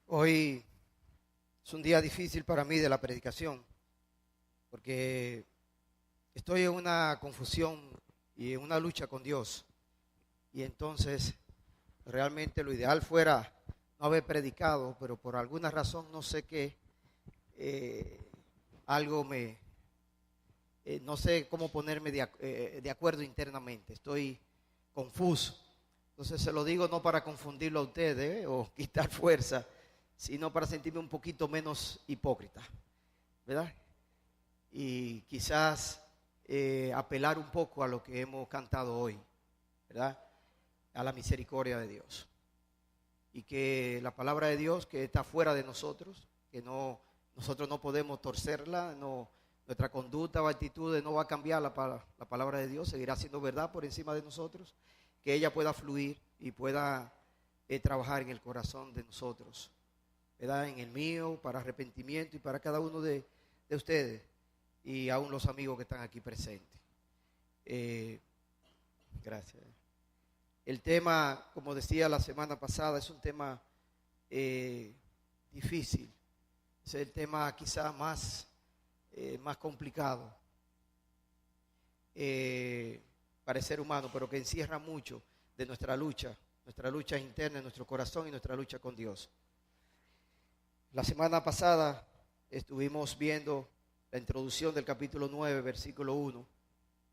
Hoy es un día difícil para mí de la predicación, porque estoy en una confusión y en una lucha con Dios. Y entonces realmente lo ideal fuera no haber predicado, pero por alguna razón no sé qué, algo no sé cómo ponerme de acuerdo internamente. Estoy confuso. Entonces se lo digo no para confundirlo a ustedes o quitar fuerza, sino para sentirme un poquito menos hipócrita, ¿verdad? Y quizás apelar un poco a lo que hemos cantado hoy, ¿verdad? A la misericordia de Dios. Y que la palabra de Dios que está fuera de nosotros, que nosotros no podemos torcerla, nuestra conducta o actitudes no va a cambiar la palabra de Dios, seguirá siendo verdad por encima de nosotros, que ella pueda fluir y pueda trabajar en el corazón de nosotros, ¿verdad? En el mío, para arrepentimiento y para cada uno de ustedes y aún los amigos que están aquí presentes. Gracias. El tema, como decía la semana pasada, es un tema difícil. Es el tema quizás más complicado para el ser humano, pero que encierra mucho de nuestra lucha interna en nuestro corazón y nuestra lucha con Dios. La semana pasada estuvimos viendo la introducción del capítulo 9, versículo 1.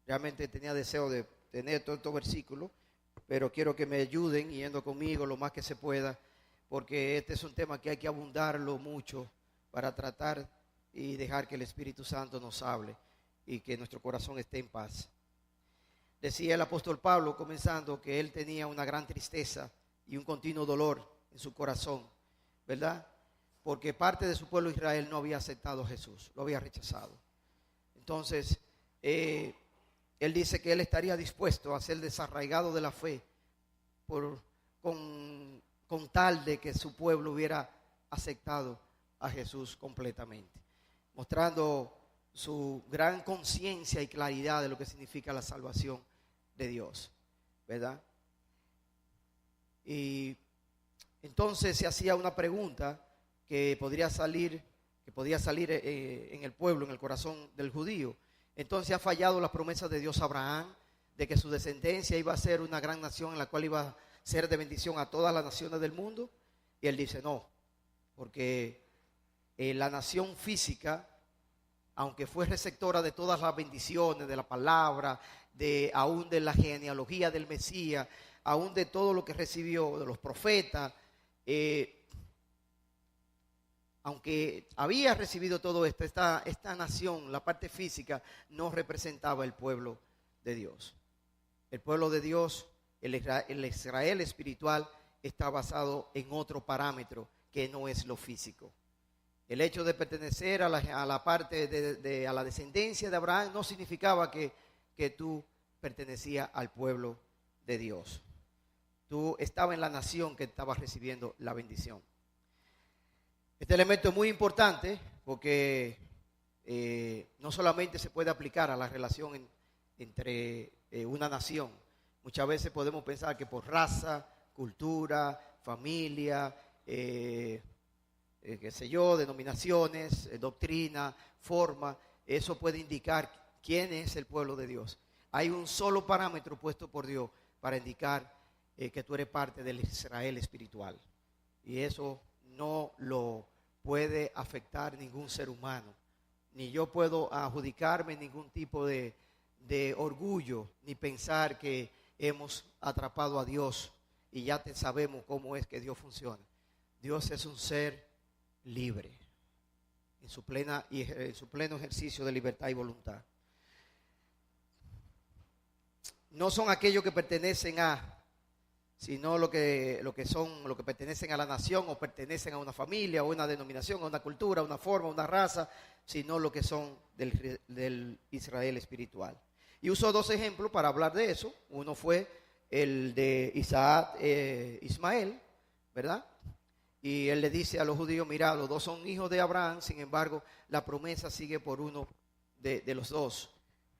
Realmente tenía deseo de tener todos estos versículos, pero quiero que me ayuden yendo conmigo lo más que se pueda, porque este es un tema que hay que abundarlo mucho para tratar y dejar que el Espíritu Santo nos hable y que nuestro corazón esté en paz. Decía el apóstol Pablo, comenzando, que él tenía una gran tristeza y un continuo dolor en su corazón, ¿verdad? Porque parte de su pueblo Israel no había aceptado a Jesús, lo había rechazado. Entonces, él dice que él estaría dispuesto a ser desarraigado de la fe con tal de que su pueblo hubiera aceptado a Jesús completamente, mostrando su gran conciencia y claridad de lo que significa la salvación de Dios, ¿verdad? Y entonces se hacía una pregunta que podía salir en el pueblo, en el corazón del judío. Entonces ha fallado las promesas de Dios a Abraham, de que su descendencia iba a ser una gran nación en la cual iba a ser de bendición a todas las naciones del mundo. Y él dice no, porque la nación física, aunque fue receptora de todas las bendiciones, de la palabra, aún de la genealogía del Mesías, aún de todo lo que recibió de los profetas, aunque había recibido todo esto, esta nación, la parte física, no representaba el pueblo de Dios. El pueblo de Dios, el Israel espiritual, está basado en otro parámetro que no es lo físico. El hecho de pertenecer a la parte a la descendencia de Abraham no significaba que tú pertenecías al pueblo de Dios. Tú estabas en la nación que estaba recibiendo la bendición. Este elemento es muy importante porque no solamente se puede aplicar a la relación entre una nación. Muchas veces podemos pensar que por raza, cultura, familia, qué sé yo, denominaciones, doctrina, forma, eso puede indicar quién es el pueblo de Dios. Hay un solo parámetro puesto por Dios para indicar que tú eres parte del Israel espiritual. Y eso no lo puede afectar ningún ser humano. Ni yo puedo adjudicarme ningún tipo de orgullo, ni pensar que hemos atrapado a Dios y ya sabemos cómo es que Dios funciona. Dios es un ser libre, en su pleno ejercicio de libertad y voluntad. No son aquellos que pertenecen sino lo que pertenecen a la nación o pertenecen a una familia o una denominación, a una cultura, a una forma, a una raza, sino lo que son del Israel espiritual. Y uso dos ejemplos para hablar de eso. Uno fue el de Ismael, ¿verdad? Y él le dice a los judíos, mira, los dos son hijos de Abraham, sin embargo, la promesa sigue por uno de los dos.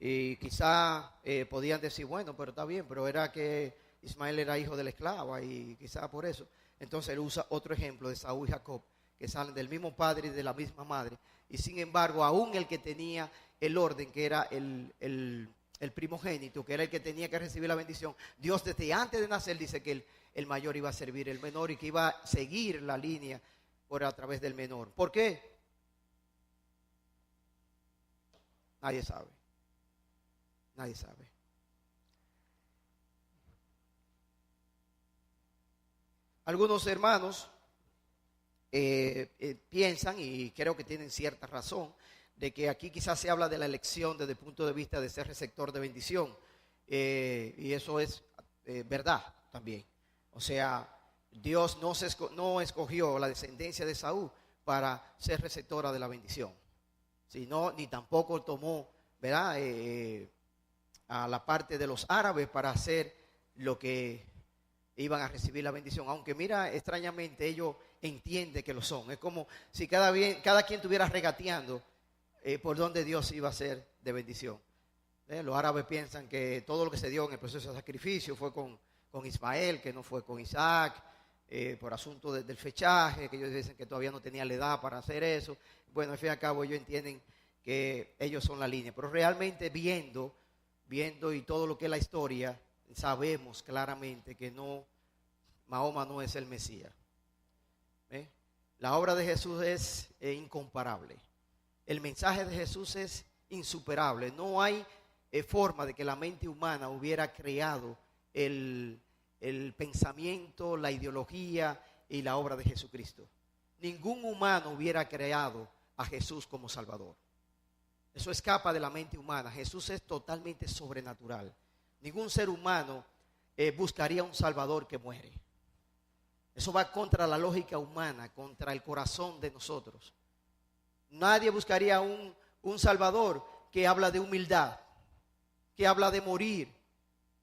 Y quizá podían decir, bueno, pero está bien, pero era que Ismael era hijo de la esclava y quizá por eso. Entonces él usa otro ejemplo de Esaú y Jacob, que salen del mismo padre y de la misma madre. Y sin embargo, aún el que tenía el orden, que era el primogénito, que era el que tenía que recibir la bendición, Dios desde antes de nacer dice que el mayor iba a servir el menor y que iba a seguir la línea por a través del menor. ¿Por qué? Nadie sabe. Nadie sabe. Algunos hermanos piensan, y creo que tienen cierta razón, de que aquí quizás se habla de la elección desde el punto de vista de ser receptor de bendición. Y eso es verdad también. O sea, Dios no escogió la descendencia de Saúl para ser receptora de la bendición. Sino, ni tampoco tomó, ¿verdad?, a la parte de los árabes para hacer lo que iban a recibir la bendición. Aunque mira, extrañamente ellos entienden que lo son. Es como si cada quien estuviera regateando por donde Dios iba a ser de bendición. Los árabes piensan que todo lo que se dio en el proceso de sacrificio fue con Ismael, que no fue con Isaac, por asunto del fechaje, que ellos dicen que todavía no tenía la edad para hacer eso. Bueno, al fin y al cabo ellos entienden que ellos son la línea, pero realmente viendo y todo lo que es la historia, sabemos claramente que Mahoma no es el Mesías. La obra de Jesús es incomparable. El mensaje de Jesús es insuperable. No hay forma de que la mente humana hubiera creado el pensamiento, la ideología y la obra de Jesucristo. Ningún humano hubiera creado a Jesús como Salvador. Eso escapa de la mente humana. Jesús es totalmente sobrenatural. Ningún ser humano buscaría un Salvador que muere. Eso va contra la lógica humana, contra el corazón de nosotros. Nadie buscaría un Salvador que habla de humildad, que habla de morir.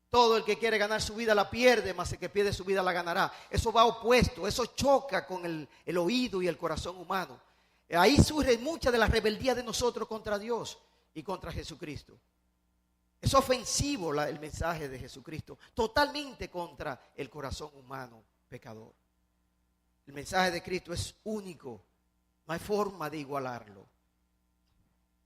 Todo el que quiere ganar su vida la pierde, mas el que pierde su vida la ganará. Eso va opuesto, eso choca con el oído y el corazón humano. Ahí surge mucha de la rebeldía de nosotros contra Dios y contra Jesucristo. Es ofensivo el mensaje de Jesucristo, totalmente contra el corazón humano pecador. El mensaje de Cristo es único, no hay forma de igualarlo.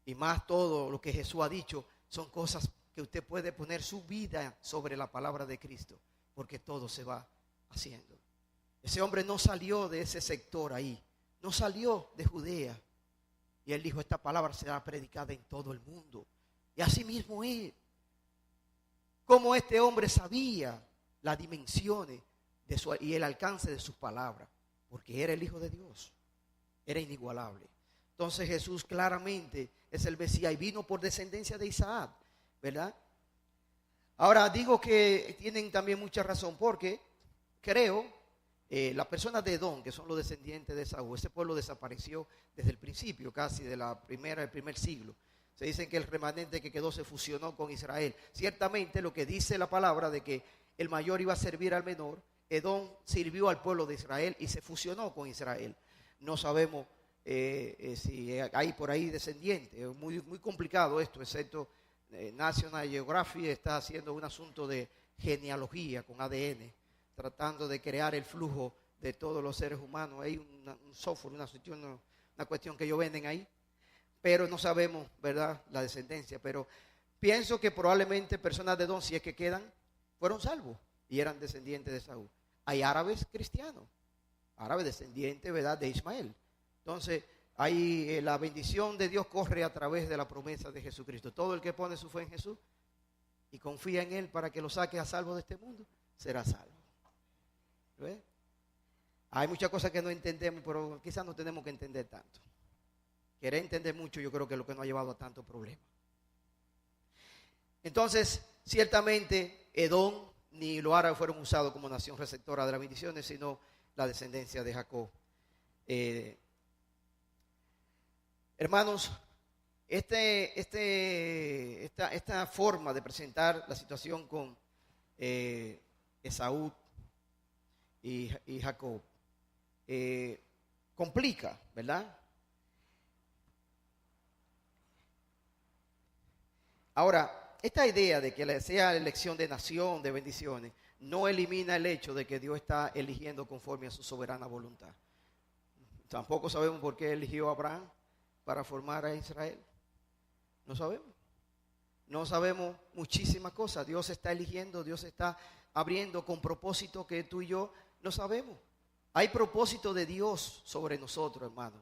Y más todo lo que Jesús ha dicho son cosas que usted puede poner su vida sobre la palabra de Cristo, porque todo se va haciendo. Ese hombre no salió de ese sector ahí, no salió de Judea. Y él dijo, esta palabra será predicada en todo el mundo. Y así mismo es. Como este hombre sabía las dimensiones y el alcance de sus palabras, porque era el Hijo de Dios, era inigualable. Entonces Jesús claramente es el Mesías y vino por descendencia de Isaac, ¿verdad? Ahora digo que tienen también mucha razón, porque creo las personas de Edom, que son los descendientes de Esaú, ese pueblo desapareció desde el principio, casi del primer siglo. Se dice que el remanente que quedó se fusionó con Israel. Ciertamente lo que dice la palabra de que el mayor iba a servir al menor, Edom sirvió al pueblo de Israel y se fusionó con Israel. No sabemos si hay por ahí descendientes. Es muy, muy complicado esto, excepto National Geographic está haciendo un asunto de genealogía con ADN, tratando de crear el flujo de todos los seres humanos. Hay un software, una cuestión que ellos venden ahí, pero no sabemos, ¿verdad?, la descendencia. Pero pienso que probablemente personas de Edom, si es que quedan, fueron salvos y eran descendientes de Saúl. Hay árabes cristianos, árabes descendientes, ¿verdad?, de Ismael. Entonces, ahí la bendición de Dios corre a través de la promesa de Jesucristo. Todo el que pone su fe en Jesús y confía en Él para que lo saque a salvo de este mundo, será salvo. ¿Ves? Hay muchas cosas que no entendemos, pero quizás no tenemos que entender tanto. Querer entender mucho, yo creo que es lo que nos ha llevado a tanto problema. Entonces, ciertamente, Edom ni los árabes fueron usados como nación receptora de las bendiciones, sino la descendencia de Jacob. Hermanos, esta forma de presentar la situación con Esaú y Jacob complica, ¿verdad? Ahora, esta idea de que sea elección de nación, de bendiciones, no elimina el hecho de que Dios está eligiendo conforme a su soberana voluntad. Tampoco sabemos por qué eligió a Abraham para formar a Israel. No sabemos. No sabemos muchísimas cosas. Dios está eligiendo, Dios está abriendo con propósito que tú y yo no sabemos. Hay propósito de Dios sobre nosotros, hermano.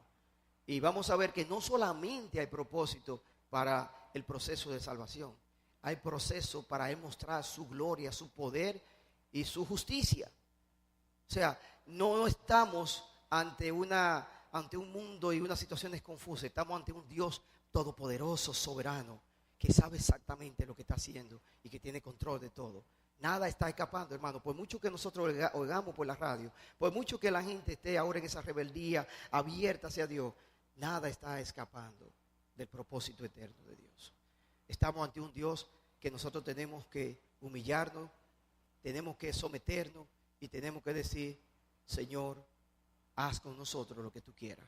Y vamos a ver que no solamente hay propósito para el proceso de salvación. Hay proceso para Él mostrar su gloria, su poder y su justicia. O sea, no estamos ante un mundo y unas situaciones confusas. Estamos ante un Dios todopoderoso, soberano, que sabe exactamente lo que está haciendo y que tiene control de todo. Nada está escapando, hermano. Por mucho que nosotros oigamos por la radio, por mucho que la gente esté ahora en esa rebeldía abierta hacia Dios, nada está escapando del propósito eterno de Dios. Estamos ante un Dios que nosotros tenemos que humillarnos, tenemos que someternos y tenemos que decir: Señor, haz con nosotros lo que tú quieras,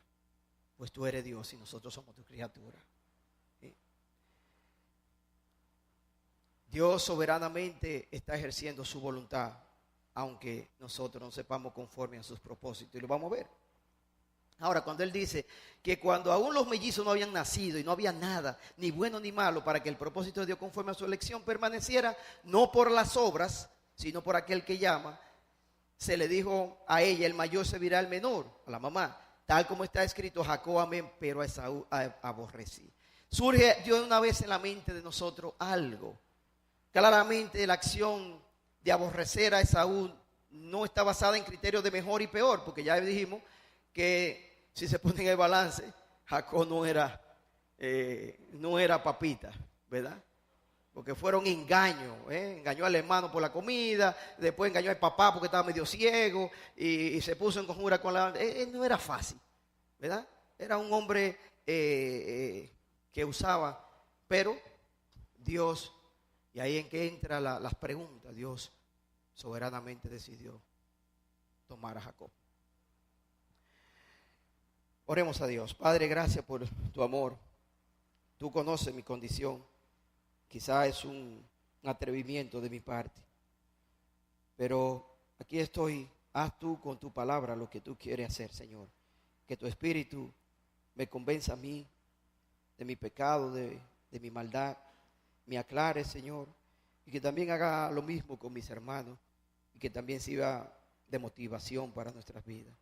pues tú eres Dios y nosotros somos tu criatura. ¿Sí? Dios soberanamente está ejerciendo su voluntad, aunque nosotros no sepamos conforme a sus propósitos, y lo vamos a ver. Ahora, cuando Él dice que cuando aún los mellizos no habían nacido y no había nada, ni bueno ni malo, para que el propósito de Dios conforme a su elección permaneciera, no por las obras, sino por aquel que llama, se le dijo a ella: el mayor servirá al menor, a la mamá, tal como está escrito: Jacob amé, pero a Esaú aborrecí. Surge de una vez en la mente de nosotros algo. Claramente la acción de aborrecer a Esaú no está basada en criterios de mejor y peor, porque ya dijimos que si se pone en el balance, Jacob no era papita, ¿verdad? Porque fueron engaños, engañó al hermano por la comida, después engañó al papá porque estaba medio ciego y se puso en conjura con la... no era fácil, ¿verdad? Era un hombre que usaba, pero Dios, y ahí en que entran las preguntas, Dios soberanamente decidió tomar a Jacob. Oremos a Dios. Padre, gracias por tu amor. Tú conoces mi condición. Quizá es un atrevimiento de mi parte, pero aquí estoy. Haz tú con tu palabra lo que tú quieres hacer, Señor. Que tu Espíritu me convenza a mí de mi pecado, de mi maldad, me aclare, Señor, y que también haga lo mismo con mis hermanos y que también sirva de motivación para nuestras vidas,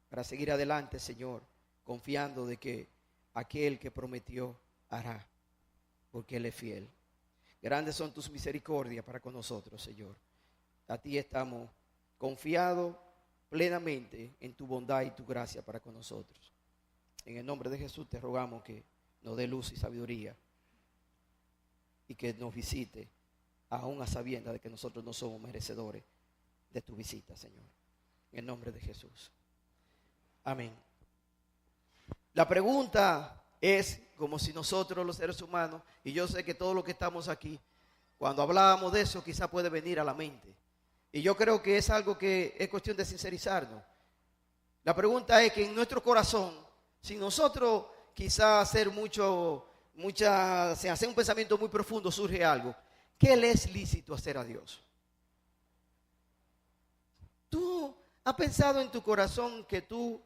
para seguir adelante, Señor, confiando de que aquel que prometió hará, porque Él es fiel. Grandes son tus misericordias para con nosotros, Señor. A ti estamos confiados plenamente en tu bondad y tu gracia para con nosotros. En el nombre de Jesús te rogamos que nos dé luz y sabiduría y que nos visite, aún a sabiendas de que nosotros no somos merecedores de tu visita, Señor. En el nombre de Jesús. Amén. La pregunta es como si nosotros los seres humanos, y yo sé que todos los que estamos aquí, cuando hablábamos de eso quizá puede venir a la mente, y yo creo que es algo que es cuestión de sincerizarnos. La pregunta es que en nuestro corazón, sin nosotros quizá hacer hacer un pensamiento muy profundo, surge algo: ¿qué le es lícito hacer a Dios? ¿Tú has pensado en tu corazón que tú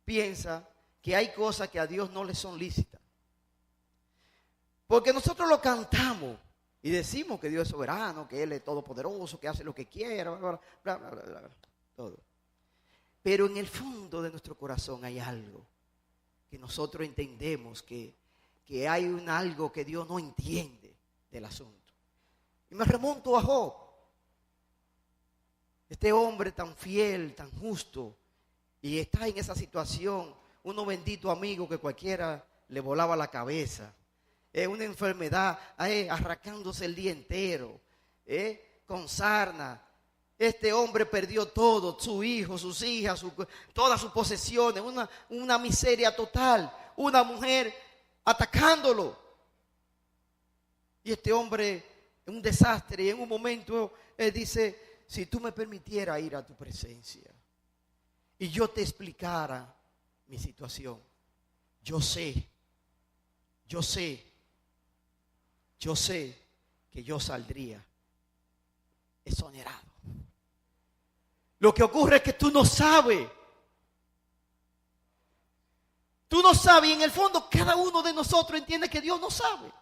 piensas que hay cosas que a Dios no le son lícitas? Porque nosotros lo cantamos y decimos que Dios es soberano, que Él es todopoderoso, que hace lo que quiera, bla, bla, bla, bla, bla, todo. Pero en el fondo de nuestro corazón hay algo que nosotros entendemos que hay algo que Dios no entiende del asunto. Y me remonto a Job. Este hombre tan fiel, tan justo, y está en esa situación, unos benditos amigos que cualquiera le volaba la cabeza, una enfermedad, arrancándose el día entero, con sarna. Este hombre perdió todo, su hijo, sus hijas, todas sus posesiones, una miseria total, una mujer atacándolo. Y este hombre, un desastre, y en un momento él dice: si tú me permitieras ir a tu presencia y yo te explicara mi situación, yo sé que yo saldría exonerado. Lo que ocurre es que tú no sabes. Tú no sabes y en el fondo cada uno de nosotros entiende que Dios no sabe.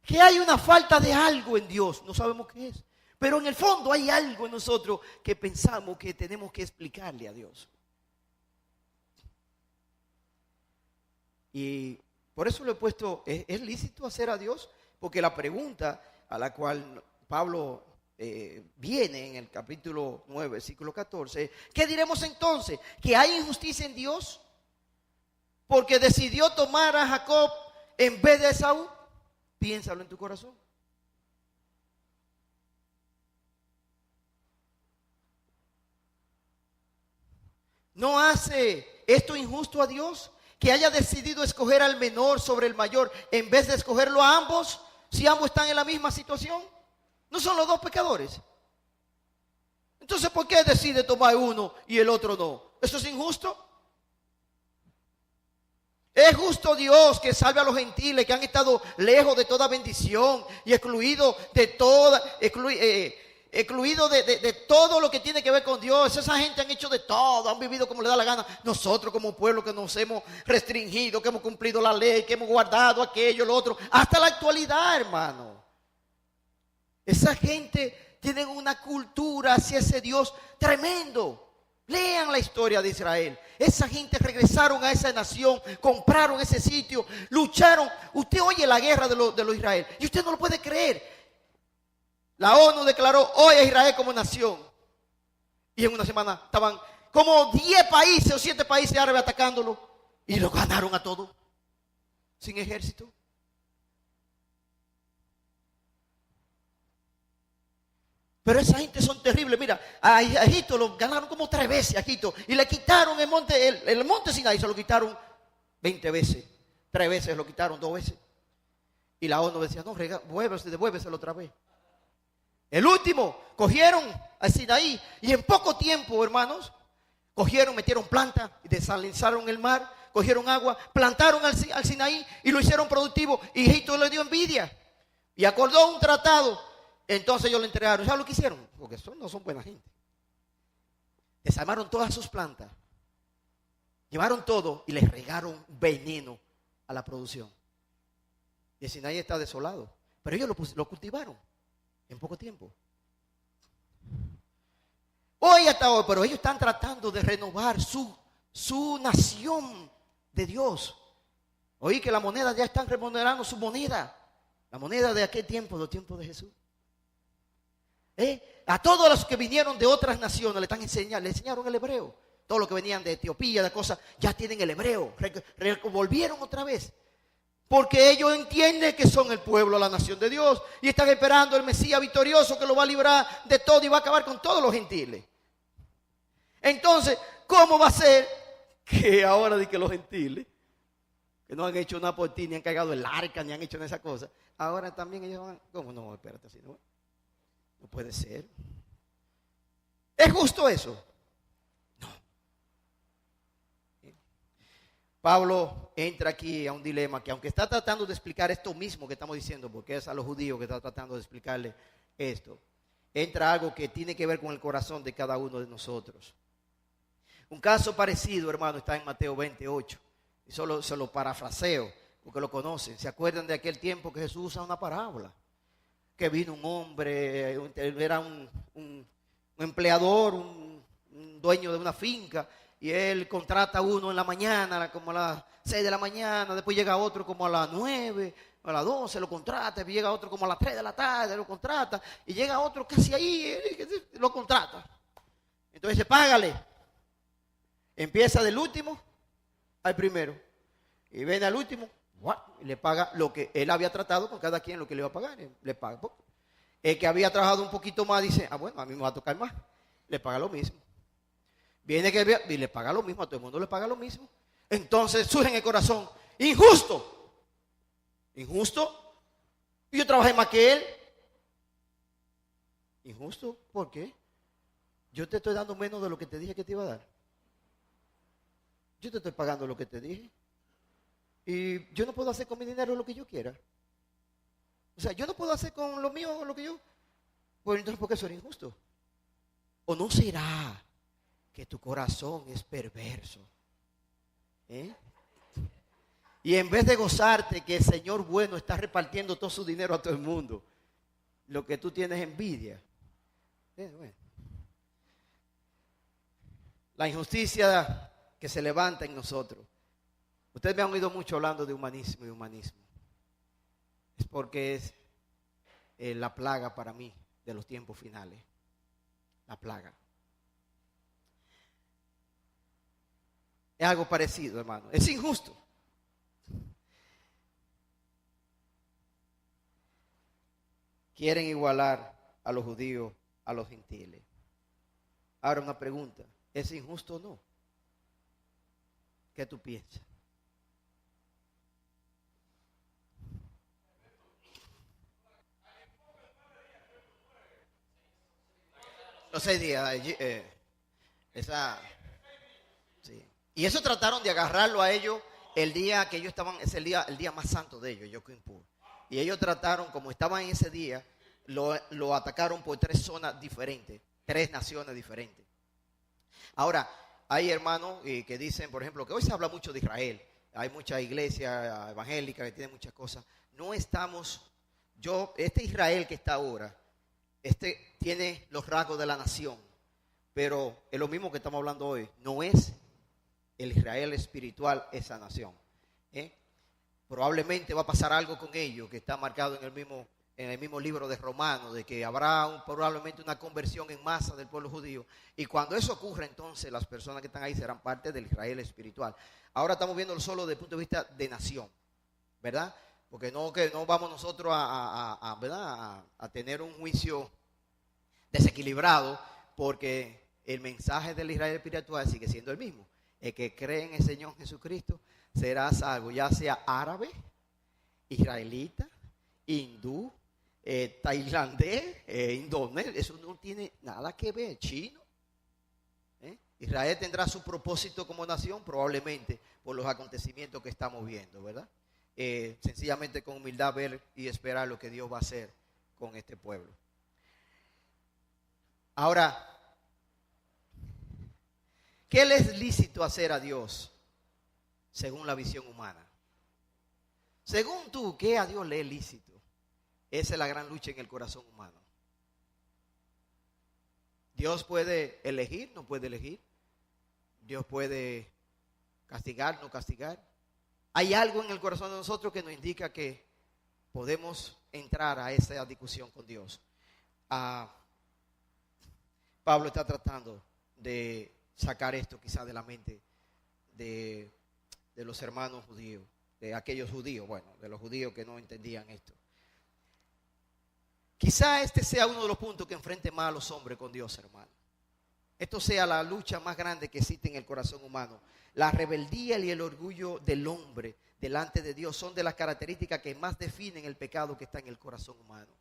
Que hay una falta de algo en Dios, no sabemos qué es. Pero en el fondo hay algo en nosotros que pensamos que tenemos que explicarle a Dios. Y por eso le he puesto, ¿es lícito hacer a Dios? Porque la pregunta a la cual Pablo viene en el capítulo 9, versículo 14, ¿qué diremos entonces? ¿Que hay injusticia en Dios? Porque decidió tomar a Jacob en vez de Esaú. Piénsalo en tu corazón. ¿No hace esto injusto a Dios? Que haya decidido escoger al menor sobre el mayor en vez de escogerlo a ambos, si ambos están en la misma situación. ¿No son los dos pecadores? Entonces, ¿por qué decide tomar uno y el otro no? ¿Eso es injusto? ¿Es justo Dios que salve a los gentiles que han estado lejos de toda bendición y excluidos de todo lo que tiene que ver con Dios? Esa gente han hecho de todo, han vivido como le da la gana. Nosotros como pueblo que nos hemos restringido, que hemos cumplido la ley, que hemos guardado aquello, lo otro, hasta la actualidad, hermano. Esa gente tiene una cultura hacia ese Dios tremendo. Lean la historia de Israel. Esa gente regresaron a esa nación, compraron ese sitio, lucharon. Usted oye la guerra de los Israel y usted no lo puede creer. La ONU declaró hoy a Israel como nación. Y en una semana estaban como 10 países o 7 países árabes atacándolo. Y lo ganaron a todos. Sin ejército. Pero esa gente son terribles. Mira, a Egipto lo ganaron como 3 veces a Egipto. Y le quitaron el monte Sinaí, se lo quitaron 20 veces. 3 veces lo quitaron, 2 veces. Y la ONU decía, no, devuélveselo otra vez. El último, cogieron al Sinaí. Y en poco tiempo, hermanos, metieron planta, desalinizaron el mar, cogieron agua, plantaron al Sinaí y lo hicieron productivo. Y Egipto le dio envidia. Y acordó un tratado. Entonces ellos le entregaron. ¿Sabes lo que hicieron? Porque no son buena gente. Desarmaron todas sus plantas. Llevaron todo y les regaron veneno a la producción. Y el Sinaí está desolado. Pero ellos lo cultivaron en poco tiempo. Hoy hasta hoy, pero ellos están tratando de renovar su nación de Dios. Oí que la moneda ya están remodelando su moneda. La moneda de aquel tiempo, del tiempo de Jesús. A todos los que vinieron de otras naciones le enseñaron el hebreo. Todos los que venían de Etiopía, de cosas, ya tienen el hebreo. Volvieron otra vez. Porque ellos entienden que son el pueblo, la nación de Dios. Y están esperando el Mesías victorioso que lo va a librar de todo y va a acabar con todos los gentiles. Entonces, ¿cómo va a ser que ahora de que los gentiles, que no han hecho nada por ti, ni han cargado el arca, ni han hecho esas cosas, ahora también ellos van? ¿Cómo no? Espérate, así no. No puede ser. ¿Es justo eso? No. Pablo entra aquí a un dilema que aunque está tratando de explicar esto mismo que estamos diciendo, porque es a los judíos que está tratando de explicarle esto, entra algo que tiene que ver con el corazón de cada uno de nosotros. Un caso parecido, hermano, está en Mateo 28. Y solo se lo parafraseo, porque lo conocen. ¿Se acuerdan de aquel tiempo que Jesús usa una parábola? Que vino un hombre, era un empleador, un dueño de una finca, y él contrata a uno en la mañana, como a las 6 de la mañana, después llega otro como a las 9, a las 12, lo contrata, y llega otro como a las 3 de la tarde, lo contrata, y llega otro casi ahí, lo contrata. Entonces dice, págale. Empieza del último al primero, y viene al último, y le paga lo que él había tratado con cada quien, lo que le iba a pagar, le paga. El que había trabajado un poquito más dice, bueno, a mí me va a tocar más, le paga lo mismo. Viene que y le paga lo mismo, a todo el mundo le paga lo mismo. Entonces surge en el corazón, injusto. Y yo trabajé más que él. Injusto, ¿por qué? Yo te estoy dando menos de lo que te dije que te iba a dar. Yo te estoy pagando lo que te dije. Y yo no puedo hacer con mi dinero lo que yo quiera. O sea, yo no puedo hacer con lo mío lo que yo. Pues entonces, ¿por qué eso era injusto? ¿O no será que tu corazón es perverso? Y en vez de gozarte que el Señor bueno está repartiendo todo su dinero a todo el mundo, lo que tú tienes es envidia. Bueno. La injusticia que se levanta en nosotros. Ustedes me han oído mucho hablando de humanismo y humanismo. Es porque es la plaga para mí de los tiempos finales. La plaga. Es algo parecido, hermano. Es injusto. Quieren igualar a los judíos a los gentiles. Ahora una pregunta. ¿Es injusto o no? ¿Qué tú piensas? Los 6 días. Sí. Y eso trataron de agarrarlo a ellos el día que ellos estaban, es el día más santo de ellos, Yom Kippur. Y ellos trataron, como estaban en ese día, lo atacaron por 3 zonas diferentes, 3 naciones diferentes. Ahora, hay hermanos que dicen, por ejemplo, que hoy se habla mucho de Israel. Hay mucha iglesia evangélica que tiene muchas cosas. No estamos, este Israel que está ahora, tiene los rasgos de la nación. Pero es lo mismo que estamos hablando hoy. No es el Israel espiritual esa nación. Probablemente va a pasar algo con ellos que está marcado en el mismo libro de Romanos, de que habrá probablemente una conversión en masa del pueblo judío. Y cuando eso ocurra, entonces las personas que están ahí serán parte del Israel espiritual. Ahora estamos viéndolo solo desde el punto de vista de nación, ¿verdad? Porque no vamos nosotros a tener un juicio desequilibrado, porque el mensaje del Israel espiritual sigue siendo el mismo. El que cree en el Señor Jesucristo será salvo, ya sea árabe, israelita, hindú, tailandés, indonés. Eso no tiene nada que ver, chino. Israel tendrá su propósito como nación probablemente por los acontecimientos que estamos viendo, ¿verdad? Sencillamente con humildad ver y esperar lo que Dios va a hacer con este pueblo. Ahora, ¿qué le es lícito hacer a Dios según la visión humana? Según tú, ¿qué a Dios le es lícito? Esa es la gran lucha en el corazón humano. Dios puede elegir, no puede elegir. Dios puede castigar, no castigar. Hay algo en el corazón de nosotros que nos indica que podemos entrar a esa discusión con Dios. Pablo está tratando de sacar esto quizás de la mente de los hermanos judíos, de aquellos judíos, de los judíos que no entendían esto. Quizá este sea uno de los puntos que enfrente más a los hombres con Dios, hermano. Esto sea la lucha más grande que existe en el corazón humano. La rebeldía y el orgullo del hombre delante de Dios son de las características que más definen el pecado que está en el corazón humano.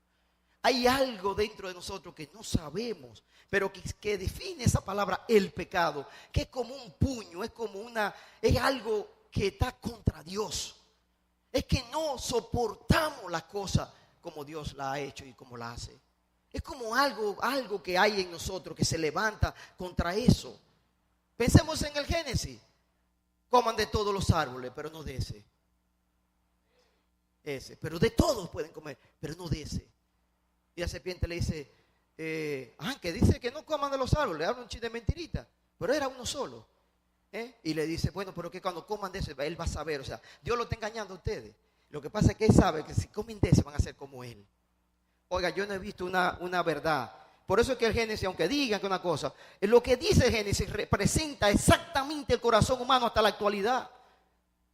Hay algo dentro de nosotros que no sabemos, pero que define esa palabra, el pecado, que es como un puño, es algo que está contra Dios. Es que no soportamos las cosas como Dios la ha hecho y como la hace. Es como algo que hay en nosotros que se levanta contra eso. Pensemos en el Génesis. Coman de todos los árboles, pero no de ese. Pero de todos pueden comer, pero no de ese. Y la serpiente le dice, que dice que no coman de los árboles, habla un chiste de mentirita, pero era uno solo. Y le dice, bueno, pero que cuando coman de ese, él va a saber, o sea, Dios lo está engañando a ustedes. Lo que pasa es que él sabe que si comen de ese van a ser como él. Oiga, yo no he visto una verdad. Por eso es que el Génesis, aunque digan que una cosa, lo que dice el Génesis representa exactamente el corazón humano hasta la actualidad.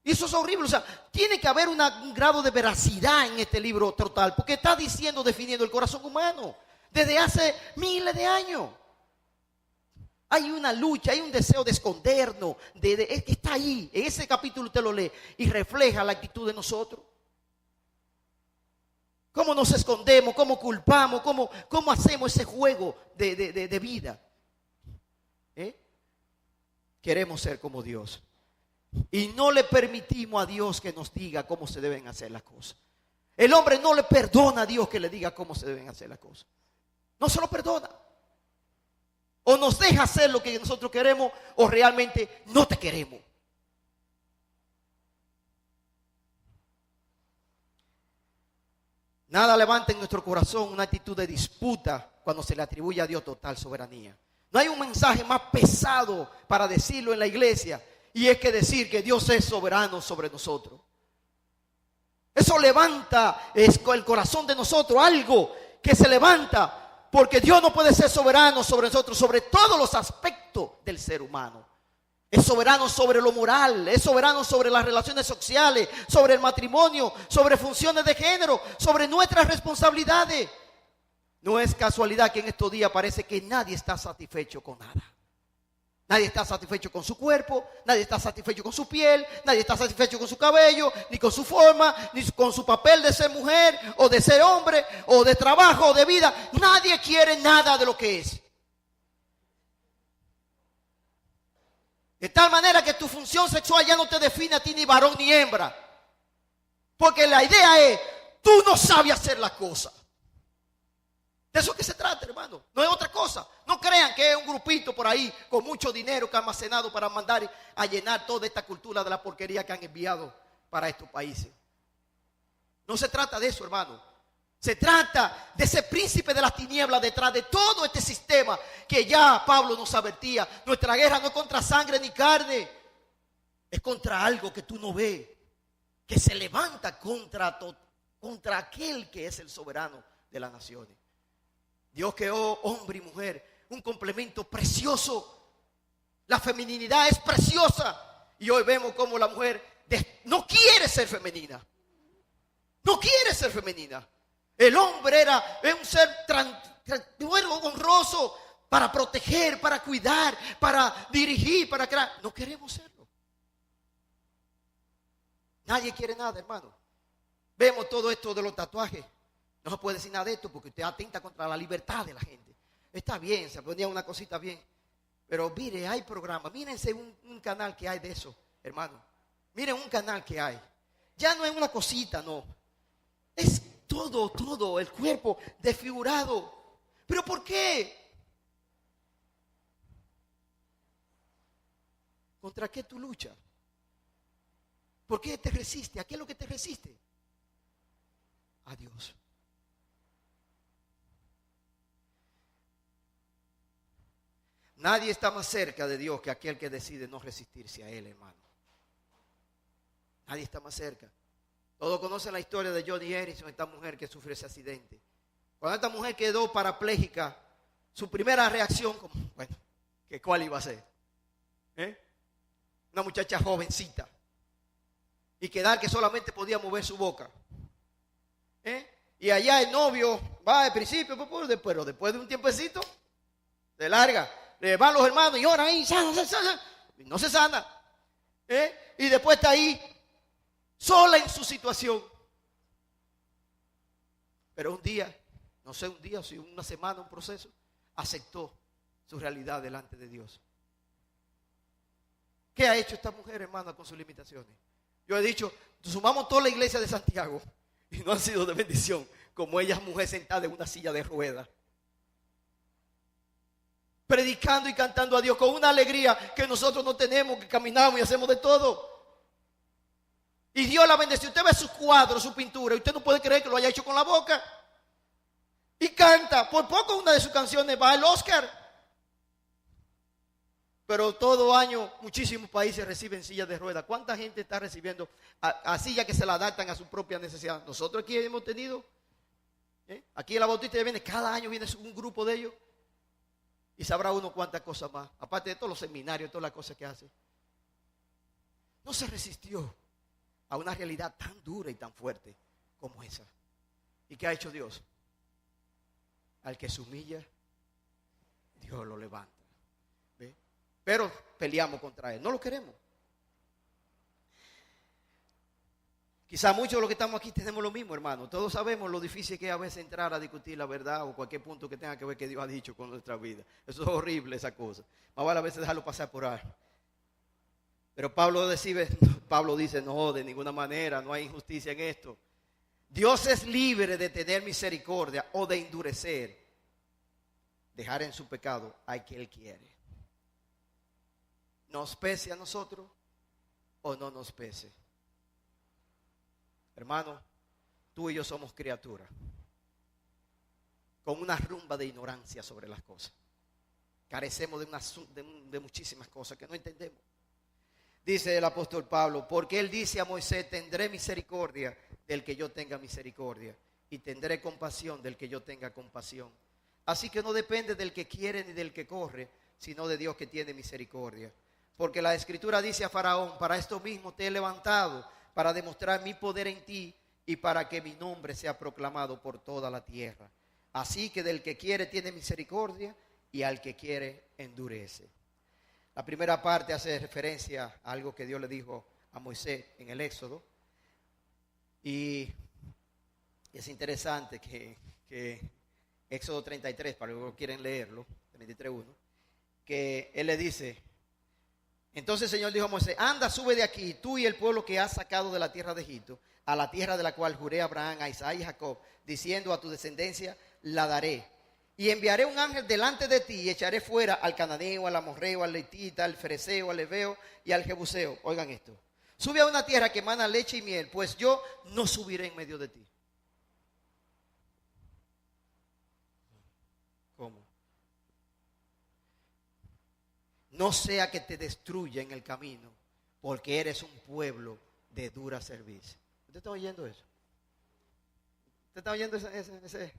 Y eso es horrible, o sea, tiene que haber un grado de veracidad en este libro total, porque está diciendo, definiendo el corazón humano desde hace miles de años. Hay una lucha, hay un deseo de escondernos, es que está ahí. En ese capítulo usted lo lee y refleja la actitud de nosotros. ¿Cómo nos escondemos? ¿Cómo culpamos? ¿Cómo hacemos ese juego de vida? Queremos ser como Dios. Y no le permitimos a Dios que nos diga cómo se deben hacer las cosas. El hombre no le perdona a Dios que le diga cómo se deben hacer las cosas. No se lo perdona. O nos deja hacer lo que nosotros queremos o realmente no te queremos. Nada levanta en nuestro corazón una actitud de disputa cuando se le atribuye a Dios total soberanía. No hay un mensaje más pesado para decirlo en la iglesia, y es que decir que Dios es soberano sobre nosotros. Eso levanta el corazón de nosotros, algo que se levanta, porque Dios no puede ser soberano sobre nosotros, sobre todos los aspectos del ser humano. Es soberano sobre lo moral, es soberano sobre las relaciones sociales, sobre el matrimonio, sobre funciones de género, sobre nuestras responsabilidades. No es casualidad que en estos días parece que nadie está satisfecho con nada. Nadie está satisfecho con su cuerpo, nadie está satisfecho con su piel, nadie está satisfecho con su cabello, ni con su forma, ni con su papel de ser mujer, o de ser hombre, o de trabajo, o de vida. Nadie quiere nada de lo que es. De tal manera que tu función sexual ya no te define a ti ni varón ni hembra. Porque la idea es, tú no sabes hacer las cosas. De eso que se trata, hermano. No es otra cosa. No crean que es un grupito por ahí con mucho dinero que ha almacenado para mandar a llenar toda esta cultura de la porquería que han enviado para estos países. No se trata de eso, hermano. Se trata de ese príncipe de las tinieblas detrás de todo este sistema que ya Pablo nos advertía. Nuestra guerra no es contra sangre ni carne, es contra algo que tú no ves, que se levanta contra aquel que es el soberano de las naciones. Dios creó hombre y mujer, un complemento precioso. La feminidad es preciosa y hoy vemos cómo la mujer no quiere ser femenina. No quiere ser femenina. El hombre era un ser honroso para proteger, para cuidar, para dirigir, para crear. No queremos serlo. Nadie quiere nada, hermano. Vemos todo esto de los tatuajes. No se puede decir nada de esto porque usted atenta contra la libertad de la gente. Está bien, se ponía una cosita bien. Pero mire, hay programas. Mírense un canal que hay de eso, hermano. Miren un canal que hay. Ya no es una cosita, no. Es todo el cuerpo desfigurado. ¿Pero por qué? ¿Contra qué tú luchas? ¿Por qué te resiste? ¿A qué es lo que te resiste? A Dios. Nadie está más cerca de Dios que aquel que decide no resistirse a Él, hermano. Nadie está más cerca. Todos conocen la historia de Joni Eareckson, esta mujer que sufrió ese accidente. Cuando esta mujer quedó parapléjica, su primera reacción, bueno, ¿cuál iba a ser? Una muchacha jovencita. Y quedar que solamente podía mover su boca. Y allá el novio va al principio, pero después de un tiempecito, se larga. Le van los hermanos y oran ahí, sana. Y no se sana. Y después está ahí, sola en su situación. Pero un día, no sé, un día, si una semana, un proceso, aceptó su realidad delante de Dios. ¿Qué ha hecho esta mujer, hermana, con sus limitaciones? Yo he dicho, sumamos toda la iglesia de Santiago y no han sido de bendición, como ella es mujer sentada en una silla de ruedas, predicando y cantando a Dios con una alegría que nosotros no tenemos, que caminamos y hacemos de todo. Y Dios la bendice. Usted ve sus cuadros, su pintura, y usted no puede creer que lo haya hecho con la boca. Y canta. Por poco una de sus canciones va al Oscar. Pero todo año muchísimos países reciben sillas de ruedas. ¿Cuánta gente está recibiendo a sillas que se la adaptan a su propia necesidad? Nosotros aquí hemos tenido, aquí en la Bautista de viene, cada año viene un grupo de ellos. Y sabrá uno cuántas cosas más. Aparte de todos los seminarios, todas las cosas que hace. No se resistió a una realidad tan dura y tan fuerte como esa. ¿Y qué ha hecho Dios? Al que se humilla, Dios lo levanta. ¿Ve? Pero peleamos contra él, no lo queremos. Quizá muchos de los que estamos aquí tenemos lo mismo, hermano. Todos sabemos lo difícil que es a veces entrar a discutir la verdad o cualquier punto que tenga que ver que Dios ha dicho con nuestra vida. Eso es horrible, esa cosa. Más vale a veces dejarlo pasar por ahí. Pero Pablo dice, no, de ninguna manera, no hay injusticia en esto. Dios es libre de tener misericordia o de endurecer. dejar en su pecado al que Él quiere. ¿Nos pese a nosotros o no nos pese? Hermano, tú y yo somos criaturas con una rumba de ignorancia sobre las cosas. Carecemos de muchísimas cosas que no entendemos. Dice el apóstol Pablo, porque él dice a Moisés, tendré misericordia del que yo tenga misericordia y tendré compasión del que yo tenga compasión. Así que no depende del que quiere ni del que corre, sino de Dios que tiene misericordia. Porque la Escritura dice a Faraón, para esto mismo te he levantado, para demostrar mi poder en ti y para que mi nombre sea proclamado por toda la tierra. Así que del que quiere tiene misericordia y al que quiere endurece. La primera parte hace referencia a algo que Dios le dijo a Moisés en el Éxodo. Y es interesante que Éxodo 33, para los que quieren leerlo, 33:1, que él le dice, entonces el Señor dijo a Moisés, anda, sube de aquí, tú y el pueblo que has sacado de la tierra de Egipto, a la tierra de la cual juré a Abraham, a Isaac y a Jacob, diciendo a tu descendencia, la daré. Y enviaré un ángel delante de ti y echaré fuera al cananeo, al amorreo, al letita, al fereceo, al heveo y al jebuseo. Oigan esto. Sube a una tierra que emana leche y miel, pues yo no subiré en medio de ti. ¿Cómo? No sea que te destruya en el camino, porque eres un pueblo de dura servicio. ¿Usted está oyendo eso? ¿Usted está oyendo ese?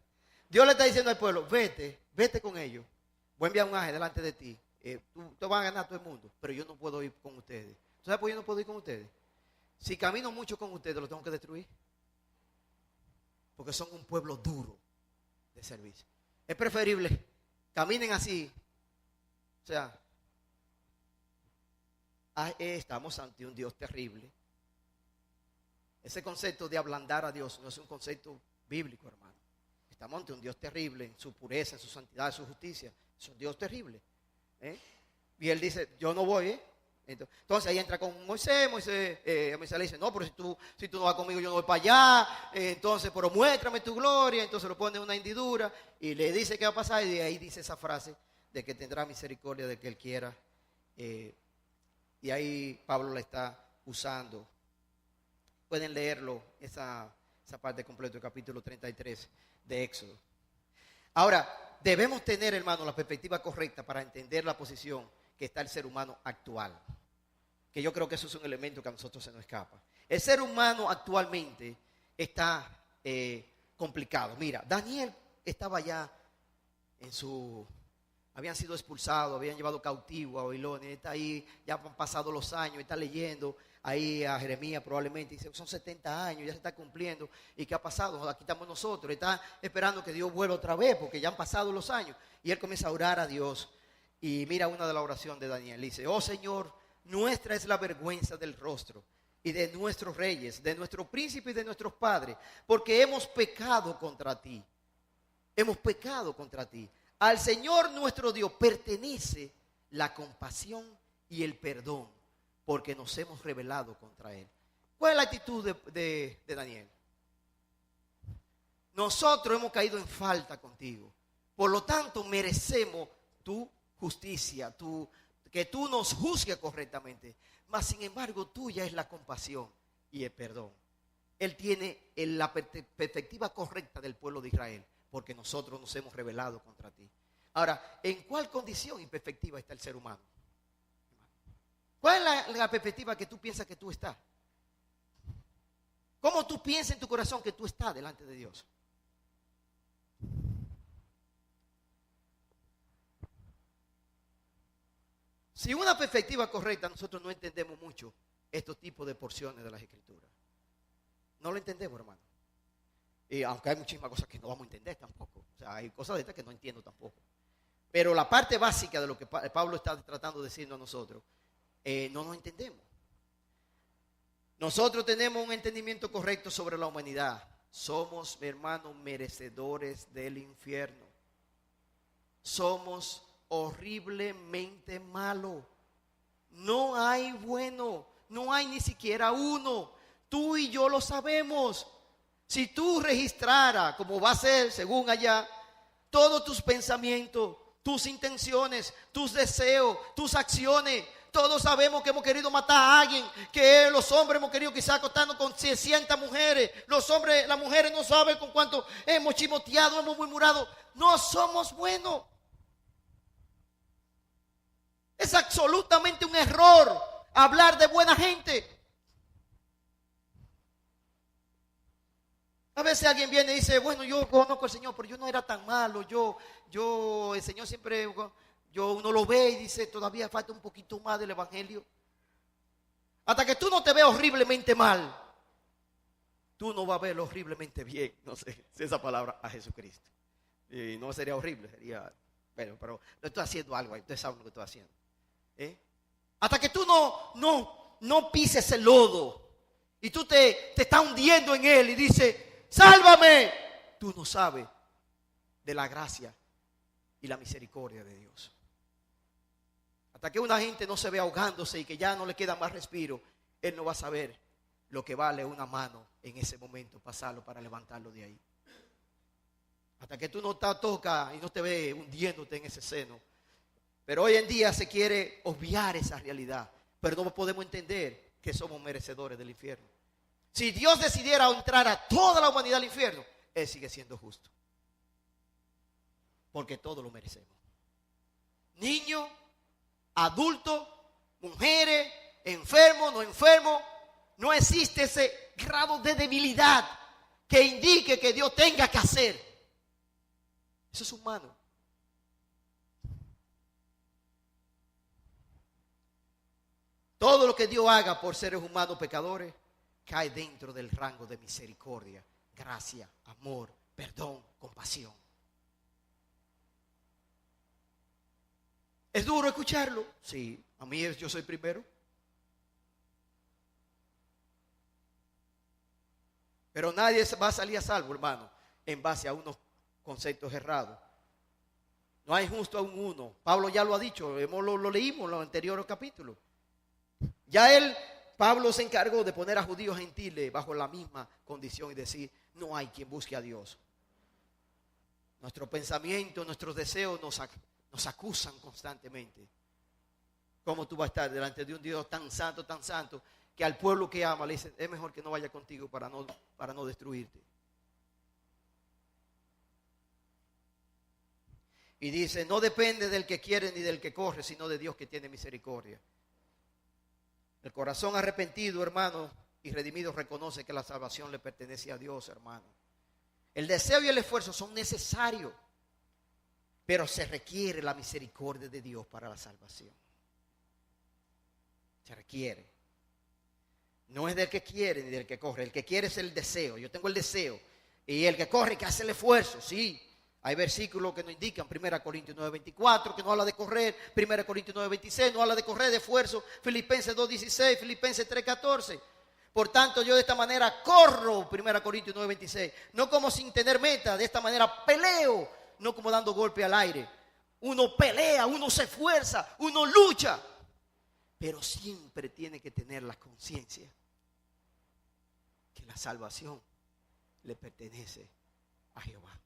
Dios le está diciendo al pueblo, vete con ellos. Voy a enviar un ángel delante de ti. Tú vas a ganar todo el mundo, pero yo no puedo ir con ustedes. ¿Sabes por qué yo no puedo ir con ustedes? Si camino mucho con ustedes, los tengo que destruir. Porque son un pueblo duro de servicio. Es preferible, caminen así. O sea, estamos ante un Dios terrible. Ese concepto de ablandar a Dios no es un concepto bíblico, hermano. Estamos ante un Dios terrible en su pureza, en su santidad, en su justicia. Es un Dios terrible. Y él dice, yo no voy. Entonces ahí entra con Moisés. Moisés le dice, no, pero si tú no vas conmigo, yo no voy para allá. Entonces, pero muéstrame tu gloria. Entonces lo pone en una hendidura y le dice qué va a pasar. Y de ahí dice esa frase de que tendrá misericordia de que él quiera. Y ahí Pablo la está usando. Pueden leerlo, esa parte completa del capítulo 33 de Éxodo. Ahora, debemos tener, hermano, la perspectiva correcta para entender la posición que está el ser humano actual. Que yo creo que eso es un elemento que a nosotros se nos escapa. El ser humano actualmente está complicado. Mira, Daniel estaba ya habían sido expulsados, habían llevado cautivo a Babilonia, está ahí, ya han pasado los años, está leyendo ahí a Jeremías probablemente, dice, son 70 años, ya se está cumpliendo, ¿y qué ha pasado? Aquí estamos nosotros, está esperando que Dios vuelva otra vez, porque ya han pasado los años, y él comienza a orar a Dios, y mira una de las oraciones de Daniel, dice, oh Señor, nuestra es la vergüenza del rostro, y de nuestros reyes, de nuestros príncipes y de nuestros padres, porque hemos pecado contra ti, Al Señor nuestro Dios pertenece la compasión y el perdón, porque nos hemos rebelado contra Él. ¿Cuál es la actitud de Daniel? Nosotros hemos caído en falta contigo. Por lo tanto, merecemos tu justicia, que tú nos juzgues correctamente. Mas, sin embargo, tuya es la compasión y el perdón. Él tiene la perspectiva correcta del pueblo de Israel, porque nosotros nos hemos rebelado contra ti. Ahora, ¿en cuál condición y perspectiva está el ser humano? ¿Cuál es la perspectiva que tú piensas que tú estás? ¿Cómo tú piensas en tu corazón que tú estás delante de Dios? Si una perspectiva correcta, nosotros no entendemos mucho estos tipos de porciones de las Escrituras. No lo entendemos, hermano. Y aunque hay muchísimas cosas que no vamos a entender tampoco. O sea, hay cosas de estas que no entiendo tampoco. Pero la parte básica de lo que Pablo está tratando de decirnos a nosotros, no nos entendemos. Nosotros tenemos un entendimiento correcto sobre la humanidad. Somos, hermanos, merecedores del infierno. Somos horriblemente malos. No hay bueno, no hay ni siquiera uno. Tú y yo lo sabemos. Si tú registraras, como va a ser según allá, todos tus pensamientos, tus intenciones, tus deseos, tus acciones. Todos sabemos que hemos querido matar a alguien, que los hombres hemos querido quizás acostarnos con 600 mujeres. Los hombres, las mujeres no saben con cuánto hemos chimoteado, hemos murmurado. No somos buenos. Es absolutamente un error hablar de buena gente. A veces alguien viene y dice, bueno, yo conozco al Señor, pero yo no era tan malo. El Señor siempre, uno lo ve y dice, todavía falta un poquito más del Evangelio. Hasta que tú no te veas horriblemente mal, tú no vas a verlo horriblemente bien. No sé si esa palabra a Jesucristo. Y no sería horrible, sería, pero no estoy haciendo algo ahí, ustedes saben lo que estoy haciendo. Hasta que tú no pises el lodo y tú te estás hundiendo en él y dices, sálvame, tú no sabes de la gracia y la misericordia de Dios. Hasta que una gente no se ve ahogándose y que ya no le queda más respiro, él no va a saber lo que vale una mano en ese momento, pasarlo para levantarlo de ahí. Hasta que tú no te tocas y no te ves hundiéndote en ese seno. Pero hoy en día se quiere obviar esa realidad, pero no podemos entender que somos merecedores del infierno. Si Dios decidiera entrar a toda la humanidad al infierno, Él sigue siendo justo. Porque todos lo merecemos. Niños, adultos, mujeres, enfermos, no enfermos. No existe ese grado de debilidad que indique que Dios tenga que hacer. Eso es humano. Todo lo que Dios haga por seres humanos pecadores cae dentro del rango de misericordia, gracia, amor, perdón, compasión. ¿Es duro escucharlo? Sí, a mí yo soy primero. Pero nadie va a salir a salvo, hermano, en base a unos conceptos errados. No hay justo a un uno. Pablo ya lo ha dicho, lo leímos en los anteriores capítulos. Ya Pablo se encargó de poner a judíos gentiles bajo la misma condición y decir, no hay quien busque a Dios. Nuestro pensamiento, nuestros deseos nos acusan constantemente. ¿Cómo tú vas a estar delante de un Dios tan santo, que al pueblo que ama le dice, es mejor que no vaya contigo para no destruirte? Y dice, no depende del que quiere ni del que corre, sino de Dios que tiene misericordia. El corazón arrepentido, hermano, y redimido reconoce que la salvación le pertenece a Dios, hermano. El deseo y el esfuerzo son necesarios, pero se requiere la misericordia de Dios para la salvación. Se requiere. No es del que quiere ni del que corre. El que quiere es el deseo. Yo tengo el deseo. Y el que corre, que hace el esfuerzo, sí. Hay versículos que nos indican, 1 Corintios 9:24, que no habla de correr, 1 Corintios 9:26, no habla de correr, de esfuerzo, Filipenses 2:16, Filipenses 3:14. Por tanto, yo de esta manera corro, 1 Corintios 9:26, no como sin tener meta, de esta manera peleo, no como dando golpe al aire. Uno pelea, uno se esfuerza, uno lucha, pero siempre tiene que tener la conciencia que la salvación le pertenece a Jehová.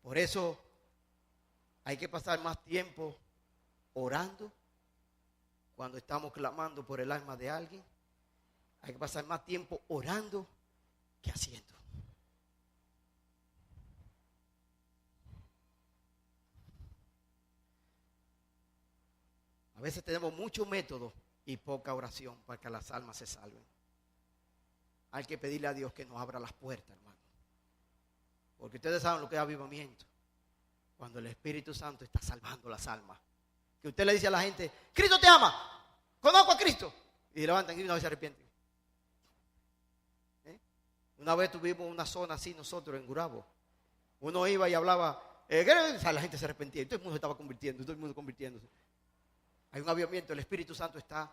Por eso hay que pasar más tiempo orando cuando estamos clamando por el alma de alguien. Hay que pasar más tiempo orando que haciendo. A veces tenemos muchos métodos y poca oración para que las almas se salven. Hay que pedirle a Dios que nos abra las puertas, hermano. Porque ustedes saben lo que es avivamiento. Cuando el Espíritu Santo está salvando las almas. Que usted le dice a la gente, Cristo te ama, conozco a Cristo. Y levantan y una vez se arrepienten. Una vez tuvimos una zona así nosotros en Gurabo. Uno iba y hablaba, la gente se arrepentía. Y todo el mundo estaba convirtiendo, todo el mundo convirtiéndose. Hay un avivamiento, el Espíritu Santo está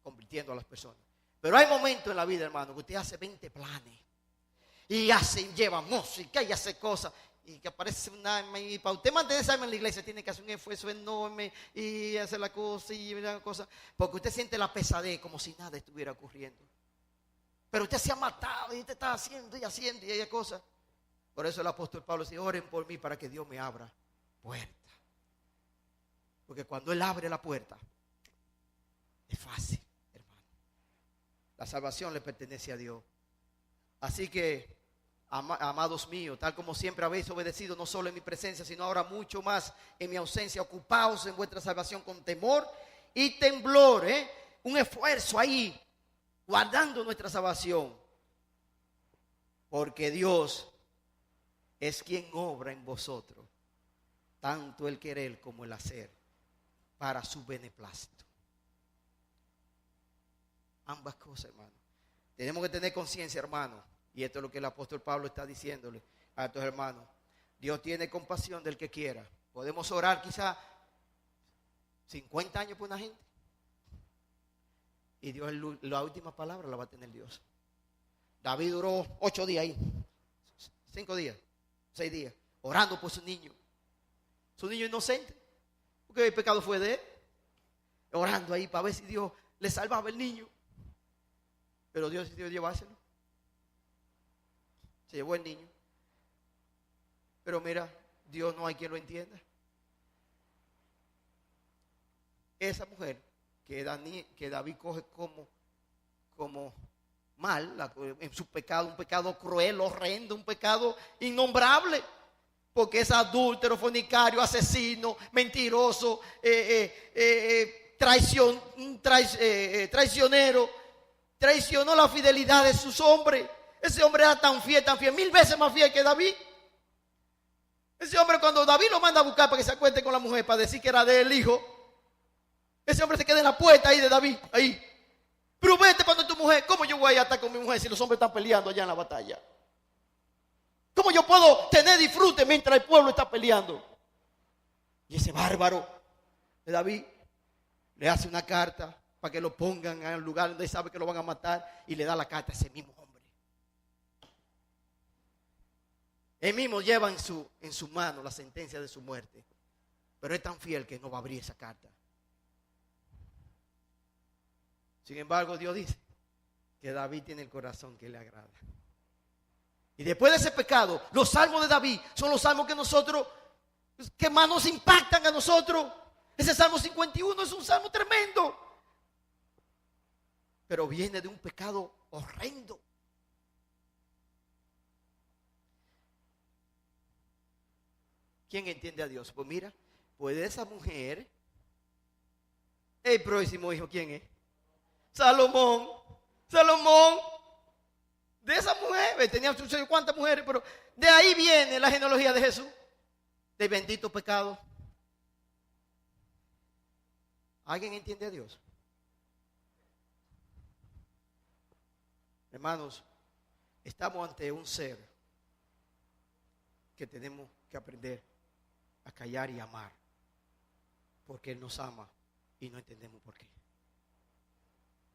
convirtiendo a las personas. Pero hay momentos en la vida, hermano, que usted hace 20 planes. Y lleva música y hace cosas. Y que aparece un alma. Y para usted mantener esa alma en la iglesia tiene que hacer un esfuerzo enorme. Y hacer la cosa y la cosa. Porque usted siente la pesadez como si nada estuviera ocurriendo. Pero usted se ha matado y usted está haciendo y haciendo y hay cosas. Por eso el apóstol Pablo dice, oren por mí para que Dios me abra puerta. Porque cuando Él abre la puerta, es fácil, hermano. La salvación le pertenece a Dios. Así que, amados míos, tal como siempre habéis obedecido, no solo en mi presencia, sino ahora mucho más en mi ausencia, ocupaos en vuestra salvación con temor y temblor, un esfuerzo ahí, guardando nuestra salvación. Porque Dios es quien obra en vosotros, tanto el querer como el hacer, para su beneplácito. Ambas cosas, hermano. Tenemos que tener conciencia, hermano, y esto es lo que el apóstol Pablo está diciéndole a estos hermanos. Dios tiene compasión del que quiera. Podemos orar quizá 50 años por una gente, y Dios, la última palabra la va a tener Dios. David duró 8 días ahí, 5 días, 6 días, orando por su niño inocente, porque el pecado fue de él, orando ahí para ver si Dios le salvaba el niño. Pero Dios decidió llevárselo. Se llevó el niño. Pero mira, Dios no hay quien lo entienda. Esa mujer que David coge como mal, en su pecado, un pecado cruel, horrendo, un pecado innombrable, porque es adúltero, fornicario, asesino, mentiroso, traicionero, traicionó la fidelidad de sus hombres. Ese hombre era tan fiel, 1000 veces más fiel que David. Ese hombre, cuando David lo manda a buscar para que se acueste con la mujer, para decir que era de él hijo, ese hombre se queda en la puerta ahí de David, ahí. Pero vete para tu mujer. ¿Cómo yo voy a estar con mi mujer si los hombres están peleando allá en la batalla? ¿Cómo yo puedo tener disfrute mientras el pueblo está peleando? Y ese bárbaro de David le hace una carta para que lo pongan en el lugar donde sabe que lo van a matar, y le da la carta a ese mismo hombre. Él mismo lleva en su mano la sentencia de su muerte, pero es tan fiel que no va a abrir esa carta. Sin embargo, Dios dice que David tiene el corazón que le agrada. Y después de ese pecado, los salmos de David son los salmos que más nos impactan a nosotros. Ese Salmo 51 es un salmo tremendo, pero viene de un pecado horrendo. ¿Quién entiende a Dios? Pues mira, pues de esa mujer, el próximo hijo, ¿quién es? Salomón. De esa mujer, tenía cuántas mujeres, pero de ahí viene la genealogía de Jesús, del bendito pecado. ¿Alguien entiende a Dios? Hermanos, estamos ante un ser que tenemos que aprender a callar y amar, porque Él nos ama y no entendemos por qué.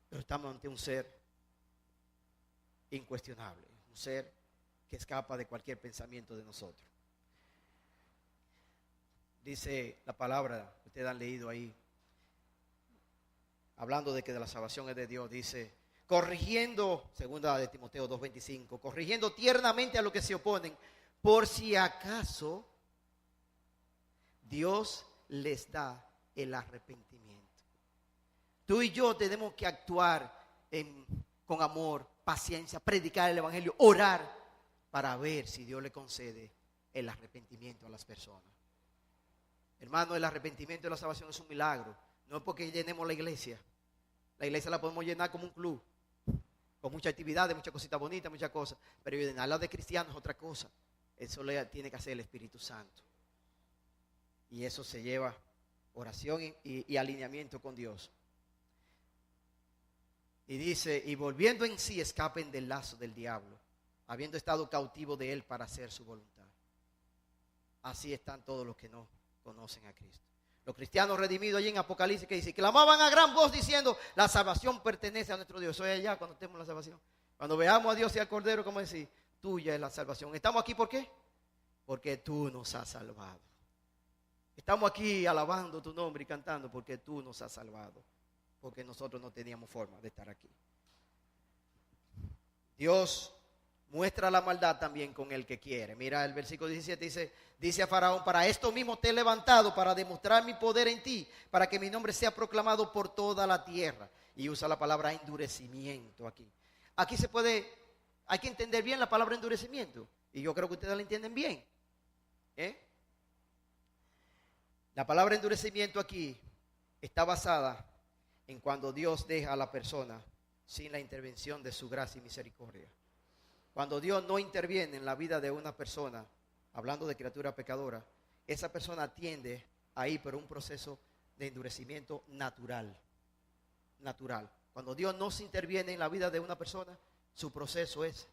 Pero estamos ante un ser incuestionable, un ser que escapa de cualquier pensamiento de nosotros. Dice la palabra, ustedes han leído ahí, hablando de que la salvación es de Dios, dice, corrigiendo, segunda de Timoteo 2:25, corrigiendo tiernamente a los que se oponen, por si acaso Dios les da el arrepentimiento. Tú y yo tenemos que actuar con amor, paciencia, predicar el evangelio, orar para ver si Dios le concede el arrepentimiento a las personas. Hermano, el arrepentimiento de la salvación es un milagro. No es porque llenemos la iglesia. La iglesia la podemos llenar como un club, con muchas actividades, muchas cositas bonitas, muchas cosas. Pero llenarla de cristianos es otra cosa. Eso le tiene que hacer el Espíritu Santo. Y eso se lleva oración y alineamiento con Dios. Y dice, y volviendo en sí, escapen del lazo del diablo, habiendo estado cautivos de él para hacer su voluntad. Así están todos los que no conocen a Cristo. Los cristianos redimidos allí en Apocalipsis, que dice, clamaban a gran voz diciendo, la salvación pertenece a nuestro Dios. Soy allá cuando tenemos la salvación. Cuando veamos a Dios y al Cordero, como decir, tuya es la salvación. ¿Estamos aquí por qué? Porque tú nos has salvado. Estamos aquí alabando tu nombre y cantando porque tú nos has salvado. Porque nosotros no teníamos forma de estar aquí. Dios muestra la maldad también con el que quiere. Mira el versículo 17, dice a Faraón: para esto mismo te he levantado, para demostrar mi poder en ti, para que mi nombre sea proclamado por toda la tierra. Y usa la palabra endurecimiento aquí. Aquí hay que entender bien la palabra endurecimiento. Y yo creo que ustedes la entienden bien. La palabra endurecimiento aquí está basada en cuando Dios deja a la persona sin la intervención de su gracia y misericordia. Cuando Dios no interviene en la vida de una persona, hablando de criatura pecadora, esa persona tiende a ir por un proceso de endurecimiento natural. Cuando Dios no se interviene en la vida de una persona, su proceso es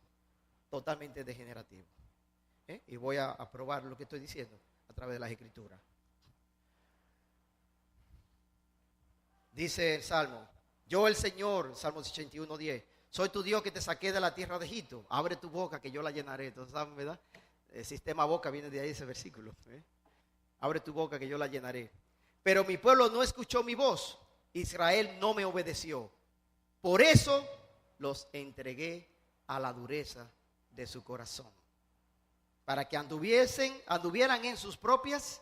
totalmente degenerativo. Y voy a probar lo que estoy diciendo a través de las Escrituras. Dice el Salmo: yo el Señor, Salmo 81:10, soy tu Dios que te saqué de la tierra de Egipto. Abre tu boca que yo la llenaré. Entonces, ¿saben, verdad? El sistema boca viene de ahí ese versículo. Abre tu boca que yo la llenaré. Pero mi pueblo no escuchó mi voz. Israel no me obedeció. Por eso los entregué a la dureza de su corazón, para que anduvieran en sus propias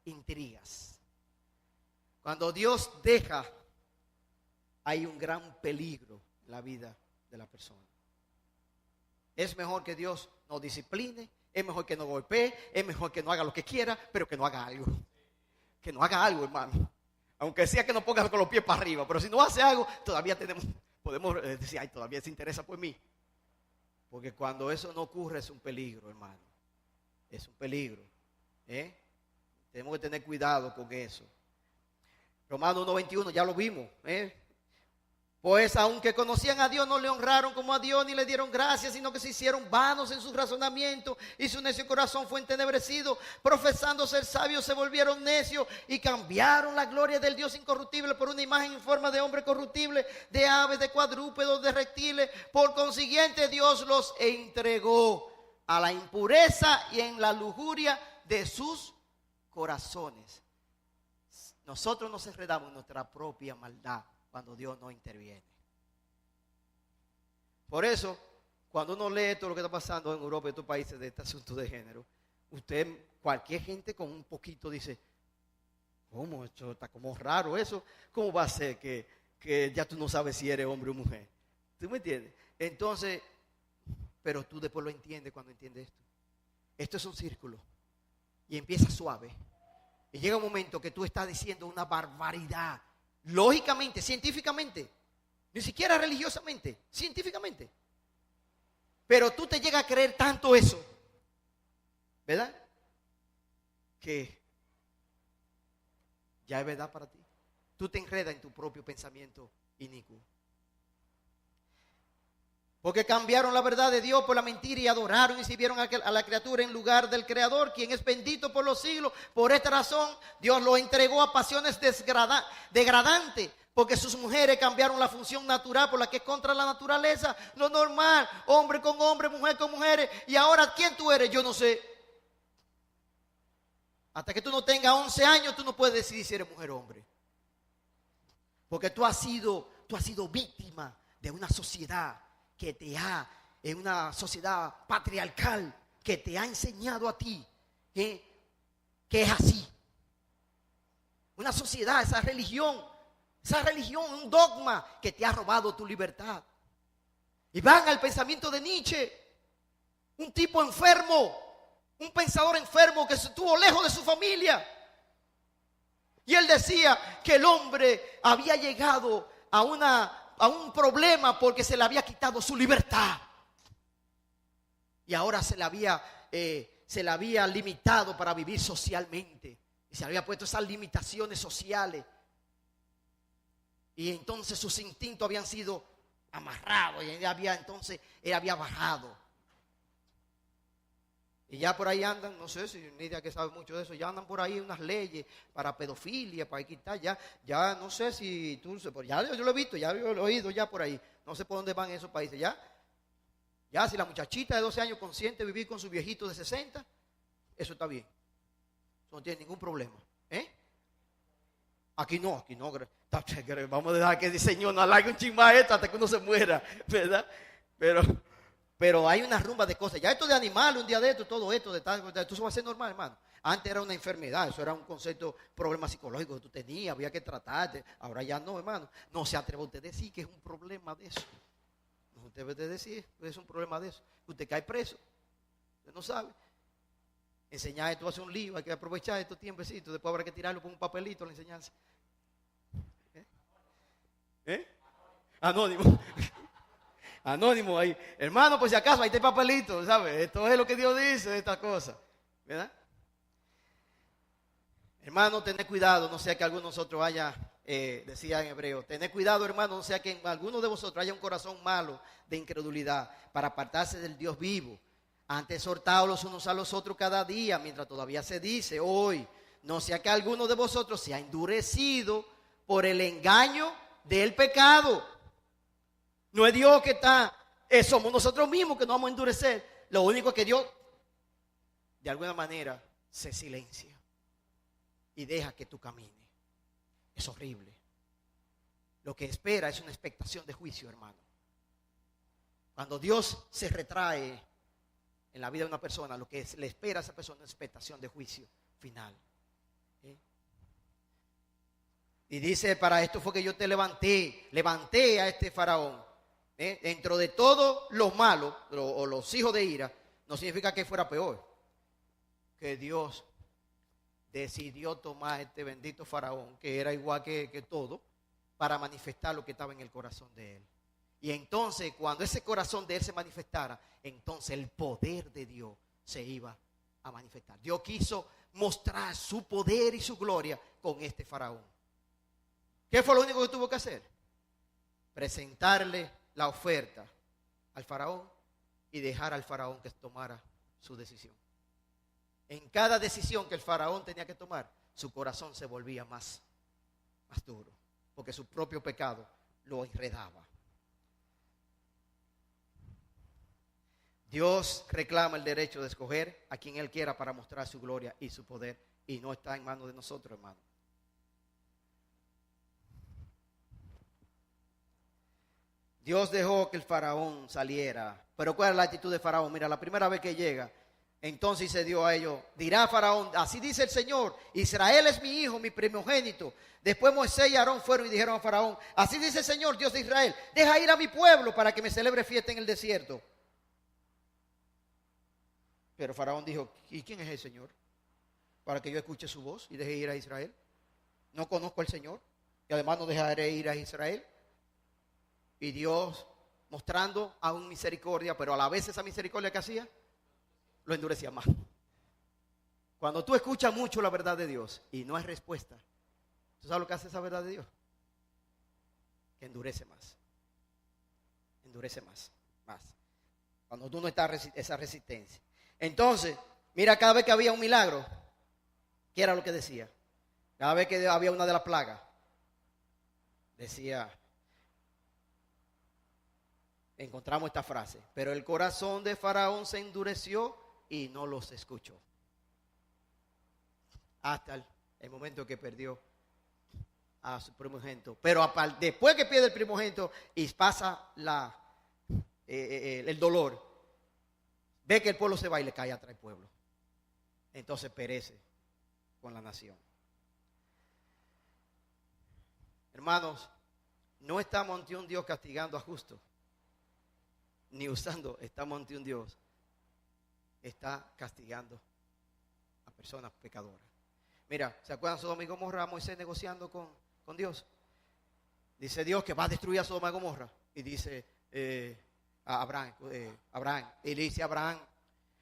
intrigas. Cuando Dios deja, hay un gran peligro en la vida de la persona. Es mejor que Dios no discipline, es mejor que no golpee, es mejor que no haga lo que quiera, pero que no haga algo. Que no haga algo, hermano. Aunque sea que no ponga con los pies para arriba, pero si no hace algo, todavía podemos decir: ay, todavía se interesa por mí. Porque cuando eso no ocurre es un peligro, hermano. Es un peligro. Tenemos que tener cuidado con eso. Romanos 1:21, ya lo vimos. Pues aunque conocían a Dios, no le honraron como a Dios ni le dieron gracias, sino que se hicieron vanos en sus razonamientos y su necio corazón fue entenebrecido. Profesando ser sabios, se volvieron necios y cambiaron la gloria del Dios incorruptible por una imagen en forma de hombre corruptible, de aves, de cuadrúpedos, de reptiles. Por consiguiente, Dios los entregó a la impureza y en la lujuria de sus corazones. Nosotros nos enredamos en nuestra propia maldad cuando Dios no interviene. Por eso, cuando uno lee todo lo que está pasando en Europa y en otros países de este asunto de género, cualquier gente con un poquito dice: ¿cómo? Esto está como raro eso. ¿Cómo va a ser que ya tú no sabes si eres hombre o mujer? ¿Tú me entiendes? Entonces, pero tú después lo entiendes cuando entiendes esto. Esto es un círculo y empieza suave. Y llega un momento que tú estás diciendo una barbaridad. Lógicamente, científicamente, ni siquiera religiosamente, científicamente. Pero tú te llegas a creer tanto eso, ¿verdad? Que ya es verdad para ti. Tú te enredas en tu propio pensamiento inicuo. Porque cambiaron la verdad de Dios por la mentira y adoraron y sirvieron a la criatura en lugar del Creador, quien es bendito por los siglos. Por esta razón, Dios lo entregó a pasiones degradantes, porque sus mujeres cambiaron la función natural por la que es contra la naturaleza, lo normal, hombre con hombre, mujer con mujeres. Y ahora, ¿quién tú eres? Yo no sé. Hasta que tú no tengas 11 años, tú no puedes decidir si eres mujer o hombre. Porque tú has sido víctima de una sociedad en una sociedad patriarcal que te ha enseñado a ti que es así. Una sociedad, esa religión, un dogma que te ha robado tu libertad. Y van al pensamiento de Nietzsche, un tipo enfermo, un pensador enfermo que estuvo lejos de su familia. Y él decía que el hombre había llegado a un problema porque se le había quitado su libertad. Y ahora se le había limitado para vivir socialmente. Y se le había puesto esas limitaciones sociales. Y entonces sus instintos habían sido amarrados. Y él había bajado. Y ya por ahí andan, no sé si Nidia que sabe mucho de eso, ya andan por ahí unas leyes para pedofilia, para quitar, ya no sé si tú, ya yo lo he visto, ya yo lo he oído ya por ahí, no sé por dónde van esos países, ya si la muchachita de 12 años consiente vivir con su viejito de 60, eso está bien, eso no tiene ningún problema, Aquí no, vamos a dejar que el Señor nos alargue un chin más esto hasta que uno se muera, ¿verdad? Pero hay una rumba de cosas. Ya esto de animales, un día de esto, todo esto, de tal, esto se va a hacer normal, hermano. Antes era una enfermedad, eso era un concepto, problema psicológico que tú tenías, había que tratarte. Ahora ya no, hermano. No se atreve usted a decir que es un problema de eso. No usted debe decir que es un problema de eso. Usted cae preso. Usted no sabe. Enseñar esto hace un lío, hay que aprovechar estos tiempecitos. Después habrá que tirarlo con un papelito a la enseñanza. Anónimo. Anónimo ahí. Hermano, por si acaso, ahí está el papelito, ¿sabes? Esto es lo que Dios dice de estas cosas. ¿Verdad? Hermano, tened cuidado, no sea que alguno de nosotros haya, decía en hebreo, tened cuidado, hermano, no sea que en alguno de vosotros haya un corazón malo de incredulidad para apartarse del Dios vivo. Antes exhortaos los unos a los otros cada día, mientras todavía se dice hoy, no sea que alguno de vosotros sea endurecido por el engaño del pecado. No es Dios que está, somos nosotros mismos que nos vamos a endurecer. Lo único que Dios, de alguna manera, se silencia y deja que tú camines. Es horrible. Lo que espera es una expectación de juicio, hermano. Cuando Dios se retrae en la vida de una persona, lo que le espera a esa persona es una expectación de juicio final. Y dice, para esto fue que yo te levanté a este faraón. Dentro de todos los malos o los hijos de ira, no significa que fuera peor. Que Dios decidió tomar este bendito faraón, que era igual que todo, para manifestar lo que estaba en el corazón de él. Y entonces, cuando ese corazón de él se manifestara, entonces el poder de Dios se iba a manifestar. Dios quiso mostrar su poder y su gloria con este faraón. ¿Qué fue lo único que tuvo que hacer? Presentarle la oferta al faraón y dejar al faraón que tomara su decisión. En cada decisión que el faraón tenía que tomar, su corazón se volvía más duro, porque su propio pecado lo enredaba. Dios reclama el derecho de escoger a quien Él quiera para mostrar su gloria y su poder, y no está en manos de nosotros, hermano. Dios dejó que el faraón saliera. Pero ¿cuál es la actitud de faraón? Mira, la primera vez que llega, entonces se dio a ellos. Dirá faraón, así dice el Señor, Israel es mi hijo, mi primogénito. Después Moisés y Aarón fueron y dijeron a faraón, así dice el Señor, Dios de Israel, deja ir a mi pueblo para que me celebre fiesta en el desierto. Pero faraón dijo, ¿y quién es el Señor? Para que yo escuche su voz y deje ir a Israel. No conozco al Señor y además no dejaré ir a Israel. Y Dios mostrando aún misericordia, pero a la vez esa misericordia que hacía, lo endurecía más. Cuando tú escuchas mucho la verdad de Dios y no hay respuesta, ¿tú sabes lo que hace esa verdad de Dios? Que endurece más. Endurece más. Cuando tú no estás esa resistencia. Entonces, mira, cada vez que había un milagro, ¿qué era lo que decía? Cada vez que había una de las plagas, decía... Encontramos esta frase, pero el corazón de Faraón se endureció y no los escuchó. Hasta el momento que perdió a su primogénito. Pero después que pierde el primogénito y pasa el dolor, ve que el pueblo se va y le cae atrás al pueblo. Entonces perece con la nación. Hermanos, no estamos ante un Dios castigando a justos. Ni estamos ante un Dios, está castigando a personas pecadoras. Mira, ¿se acuerdan de Sodoma y Gomorra? Moisés negociando con Dios. Dice Dios que va a destruir a Sodoma y Gomorra. Y dice a Abraham, y le dice a Abraham,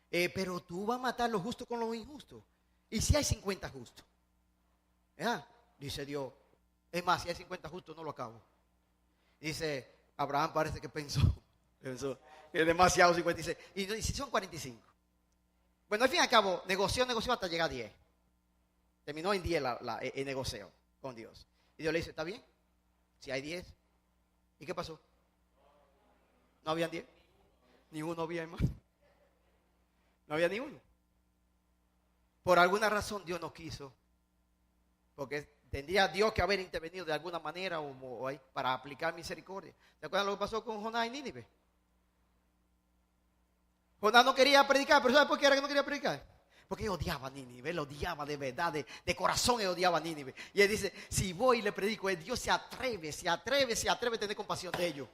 pero tú vas a matar los justos con los injustos. ¿Y si hay 50 justos? Dice Dios, es más, si hay 50 justos no lo acabo. Dice, Abraham parece que pensó que es demasiado 56. Y si son 45. Bueno, al fin y al cabo, negoció hasta llegar a 10. Terminó en 10 el negocio con Dios. Y Dios le dice, ¿está bien? Si hay 10. ¿Y qué pasó? ¿No habían 10? Ni uno había, hermano. No había ni uno. Por alguna razón Dios no quiso. Porque tendría Dios que haber intervenido de alguna manera para aplicar misericordia. ¿Se acuerdan lo que pasó con Jonás y Nínive? Jonás no quería predicar, pero ¿sabe por qué era que no quería predicar? Porque él odiaba a Nínive, él odiaba de verdad, de corazón él odiaba a Nínive. Y él dice, si voy y le predico, Dios se atreve a tener compasión de ellos.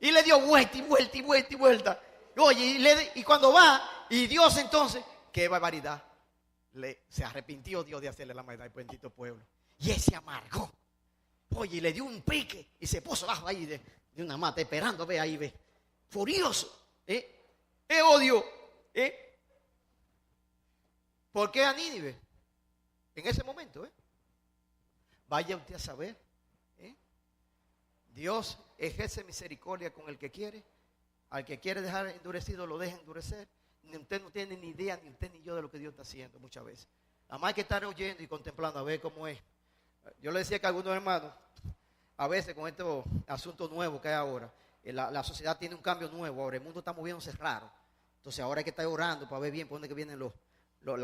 Y le dio vuelta. Oye, y cuando va, y Dios entonces, qué barbaridad. Se arrepintió Dios de hacerle la maldad al bendito pueblo. Y él se amargó. Oye, y le dio un pique y se puso abajo ahí de una mata, esperando, ve ahí, ve. Furioso. Odio. ¿Por qué a Nínive? En ese momento, vaya usted a saber. Dios ejerce misericordia con el que quiere. Al que quiere dejar endurecido, lo deja endurecer. Usted no tiene ni idea, ni usted ni yo, de lo que Dios está haciendo muchas veces. Nada más hay que estar oyendo y contemplando a ver cómo es. Yo le decía que a algunos hermanos, a veces con estos asuntos nuevos que hay ahora, la sociedad tiene un cambio nuevo ahora, el mundo está moviéndose raro. Entonces ahora hay que estar orando para ver bien por dónde que vienen los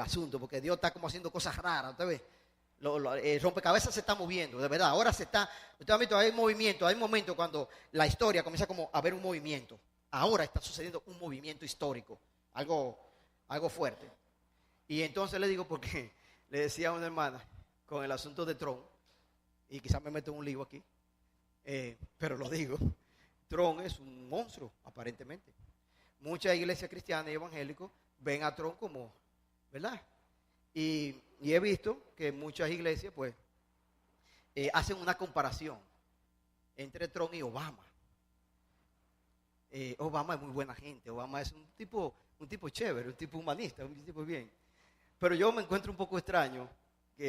asuntos, porque Dios está como haciendo cosas raras, ¿usted ve? El rompecabezas se está moviendo, de verdad. Ahora usted ha visto, hay movimiento, hay momentos cuando la historia comienza como a haber un movimiento. Ahora está sucediendo un movimiento histórico, algo fuerte. Y entonces le digo, porque le decía a una hermana con el asunto de Trump, y quizás me meto en un lío aquí, pero lo digo, Trump es un monstruo, aparentemente. Muchas iglesias cristianas y evangélicos ven a Trump como, ¿verdad? Y he visto que muchas iglesias, pues, hacen una comparación entre Trump y Obama. Obama es muy buena gente, Obama es un tipo chévere, un tipo humanista, un tipo bien. Pero yo me encuentro un poco extraño,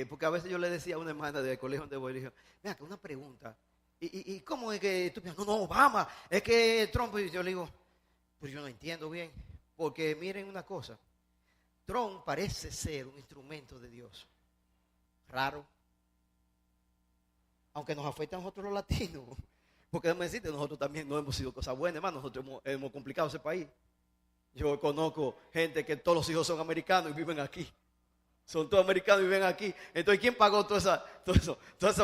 porque a veces yo le decía a una hermana del colegio donde voy, le dije, mira, que una pregunta, ¿y cómo es que tú piensas? No, Obama, es que Trump, y yo le digo, pues yo no entiendo bien, porque miren una cosa, Trump parece ser un instrumento de Dios, raro, aunque nos afecta a nosotros los latinos. Porque déjame decirte, nosotros también no hemos sido cosas buenas, hermano. Nosotros hemos complicado ese país. Yo conozco gente que todos los hijos son americanos y viven aquí. Son todos americanos y viven aquí. Entonces, ¿quién pagó todas esas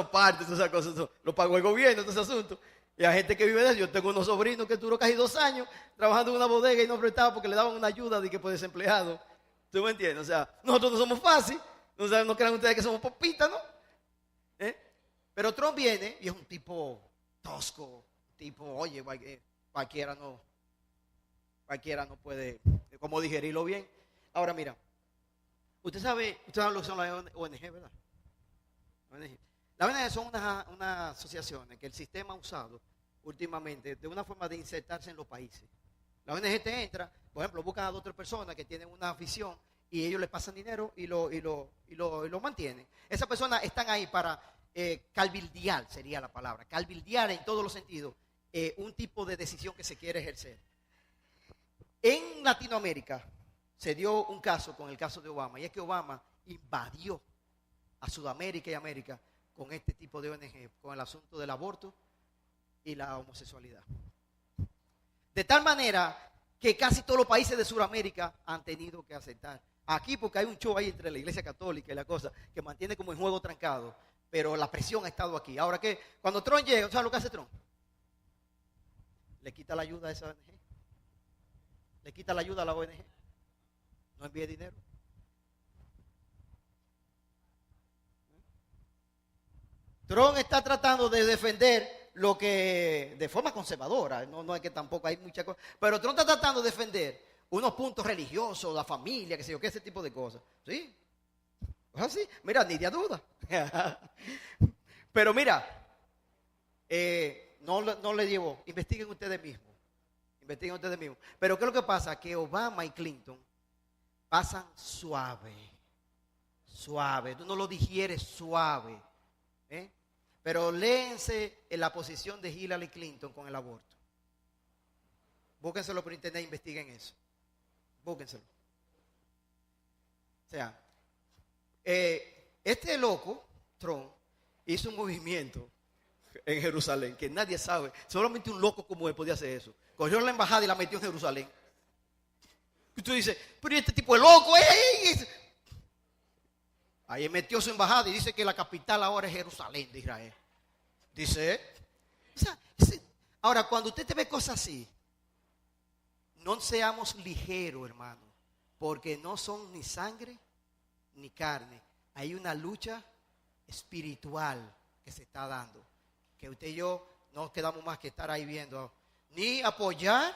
partes, todas esas cosas? Eso lo pagó el gobierno, todo ese asunto. Y hay gente que vive de eso. Yo tengo unos sobrinos que duró casi 2 años trabajando en una bodega y no prestaba porque le daban una ayuda de que por desempleado. ¿Tú me entiendes? O sea, nosotros no somos fáciles. No crean ustedes que somos popitas, ¿no? Pero Trump viene y es un tipo tosco, tipo, oye, cualquiera no puede, como digerirlo bien. Ahora mira, usted sabe lo que son las ONG, ¿verdad? Las ONG son unas asociaciones que el sistema ha usado últimamente de una forma de insertarse en los países. La ONG te entra, por ejemplo, buscan a 2 o 3 personas que tienen una afición y ellos les pasan dinero y lo mantienen. Esas personas están ahí para calvildear, sería la palabra, calvildear en todos los sentidos un tipo de decisión que se quiere ejercer. En Latinoamérica se dio un caso con el caso de Obama, y es que Obama invadió a Sudamérica y América con este tipo de ONG, con el asunto del aborto y la homosexualidad. De tal manera que casi todos los países de Sudamérica han tenido que aceptar. Aquí porque hay un show ahí entre la Iglesia Católica y la cosa que mantiene como en juego trancado. Pero la presión ha estado aquí. Ahora que cuando Trump llega, ¿sabes lo que hace Trump? Le quita la ayuda a esa ONG. Le quita la ayuda a la ONG. No envíe dinero. Trump está tratando de defender lo que, de forma conservadora, no es que tampoco hay mucha cosa, pero Trump está tratando de defender unos puntos religiosos, la familia, que sé yo, que ese tipo de cosas. ¿Sí? ¿Es así? Mira, ni de duda. Pero mira, no le llevo, investiguen ustedes mismos. Pero ¿qué es lo que pasa? Que Obama y Clinton pasan suave. Tú no lo digieres suave. Pero léense en la posición de Hillary Clinton con el aborto. Búsquenselo por internet e investiguen eso. Búsquenselo. O sea, este loco, Trump, hizo un movimiento en Jerusalén que nadie sabe. Solamente un loco como él podía hacer eso. Cogió la embajada y la metió en Jerusalén. Y tú dices, pero este tipo es loco. Ahí metió su embajada y dice que la capital ahora es Jerusalén de Israel. Dice, o sea, Ahora, cuando usted te ve cosas así, no seamos ligeros, hermano, porque no son ni sangre ni carne. Hay una lucha espiritual que se está dando, que usted y yo no quedamos más que estar ahí viendo, ni apoyar,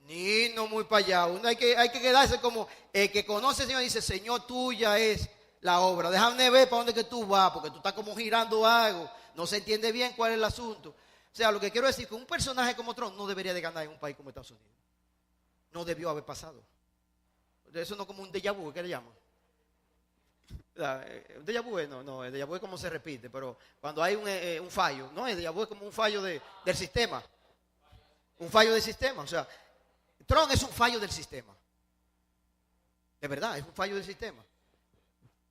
ni no muy para allá. Uno hay que quedarse como el que conoce al Señor y dice, Señor, tuya es la obra. Déjame ver para dónde que tú vas, porque tú estás como girando algo. No se entiende bien cuál es el asunto. O sea, lo que quiero decir, que un personaje como Trump no debería de ganar en un país como Estados Unidos. No debió haber pasado. Eso no es como un déjà vu, ¿qué le llaman? Un déjà vu, no, el déjà vu es como se repite, pero cuando hay un fallo, no, el déjà vu es como un fallo del sistema. Un fallo del sistema, o sea, Trump es un fallo del sistema. De verdad, es un fallo del sistema.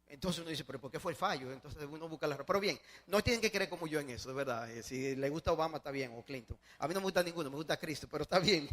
Entonces uno dice, pero ¿por qué fue el fallo? Entonces uno busca la razón. Pero bien, no tienen que creer como yo en eso, de verdad. Si le gusta Obama, está bien, o Clinton. A mí no me gusta ninguno, me gusta Cristo, pero está bien.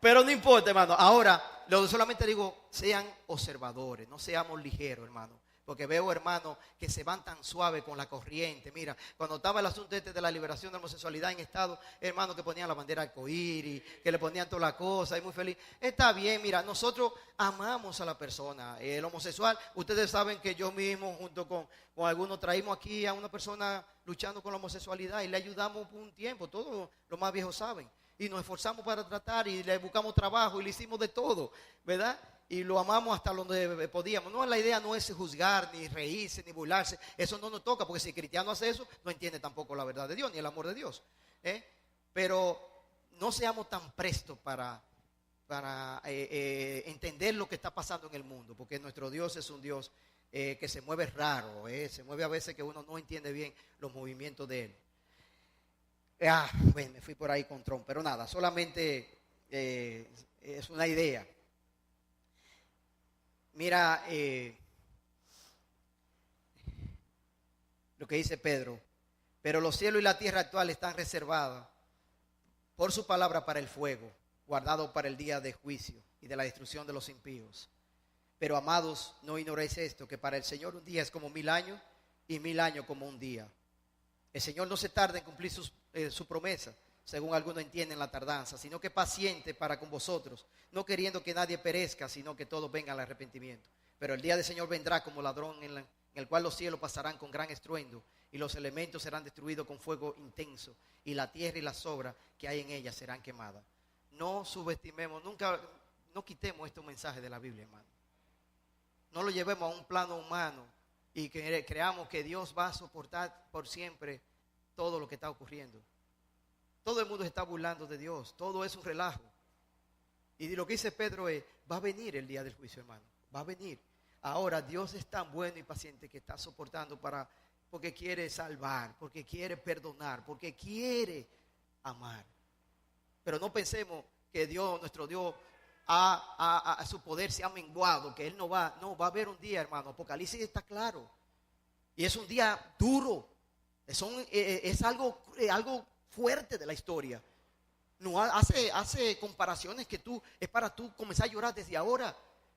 Pero no importa, hermano. Ahora, solamente digo, sean observadores, no seamos ligeros, hermano. Porque veo, hermano, que se van tan suave con la corriente. Mira, cuando estaba el asunto de la liberación de la homosexualidad en Estado, hermano, que ponían la bandera arcoíris, que le ponían todas las cosas, y muy feliz. Está bien, mira, nosotros amamos a la persona. El homosexual, ustedes saben que yo mismo, junto con algunos, traímos aquí a una persona luchando con la homosexualidad y le ayudamos por un tiempo. Todos los más viejos saben. Y nos esforzamos para tratar y le buscamos trabajo y le hicimos de todo, ¿verdad? Y lo amamos hasta donde podíamos. No, la idea no es juzgar, ni reírse, ni burlarse. Eso no nos toca, porque si el cristiano hace eso, no entiende tampoco la verdad de Dios, ni el amor de Dios. Pero no seamos tan prestos para entender lo que está pasando en el mundo, porque nuestro Dios es un Dios que se mueve raro, se mueve a veces que uno no entiende bien los movimientos de Él. Bueno, me fui por ahí con Trump, pero nada, solamente es una idea. Mira lo que dice Pedro. Pero los cielos y la tierra actual están reservadas por su palabra para el fuego, guardado para el día de juicio y de la destrucción de los impíos. Pero amados, no ignoréis esto, que para el Señor un día es como 1000 años y 1000 años como un día. El Señor no se tarda en cumplir su promesa, según algunos entienden la tardanza, sino que paciente para con vosotros, no queriendo que nadie perezca, sino que todos vengan al arrepentimiento. Pero el día del Señor vendrá como ladrón, en el cual los cielos pasarán con gran estruendo, y los elementos serán destruidos con fuego intenso, y la tierra y las obras que hay en ella serán quemadas. No subestimemos, nunca, no quitemos este mensaje de la Biblia, hermano. No lo llevemos a un plano humano y que creamos que Dios va a soportar por siempre todo lo que está ocurriendo. Todo el mundo se está burlando de Dios, todo es un relajo. Y lo que dice Pedro es, va a venir el día del juicio, hermano, va a venir. Ahora Dios es tan bueno y paciente que está soportando porque quiere salvar, porque quiere perdonar, porque quiere amar. Pero no pensemos que Dios, nuestro Dios, a su poder se ha menguado, que Él no va a haber un día, hermano. Apocalipsis está claro. Y es un día duro. Es algo fuerte de la historia. No hace comparaciones que es para tú comenzar a llorar desde ahora.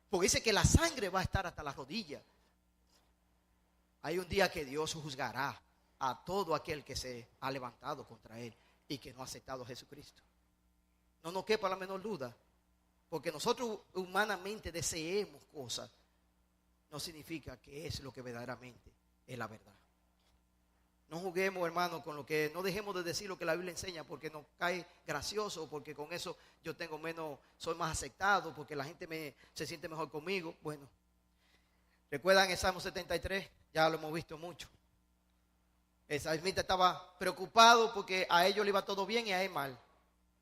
Porque dice que la sangre va a estar hasta las rodillas. Hay un día que Dios juzgará a todo aquel que se ha levantado contra Él y que no ha aceptado a Jesucristo. No nos quepa la menor duda. Porque nosotros humanamente deseemos cosas, no significa que es lo que verdaderamente es la verdad. No juguemos, hermano, con lo que, no dejemos de decir lo que la Biblia enseña porque nos cae gracioso, porque con eso yo tengo menos, soy más aceptado, porque la gente se siente mejor conmigo. Bueno, ¿recuerdan el Salmo 73? Ya lo hemos visto mucho. El salmista estaba preocupado porque a ellos le iba todo bien y a él mal.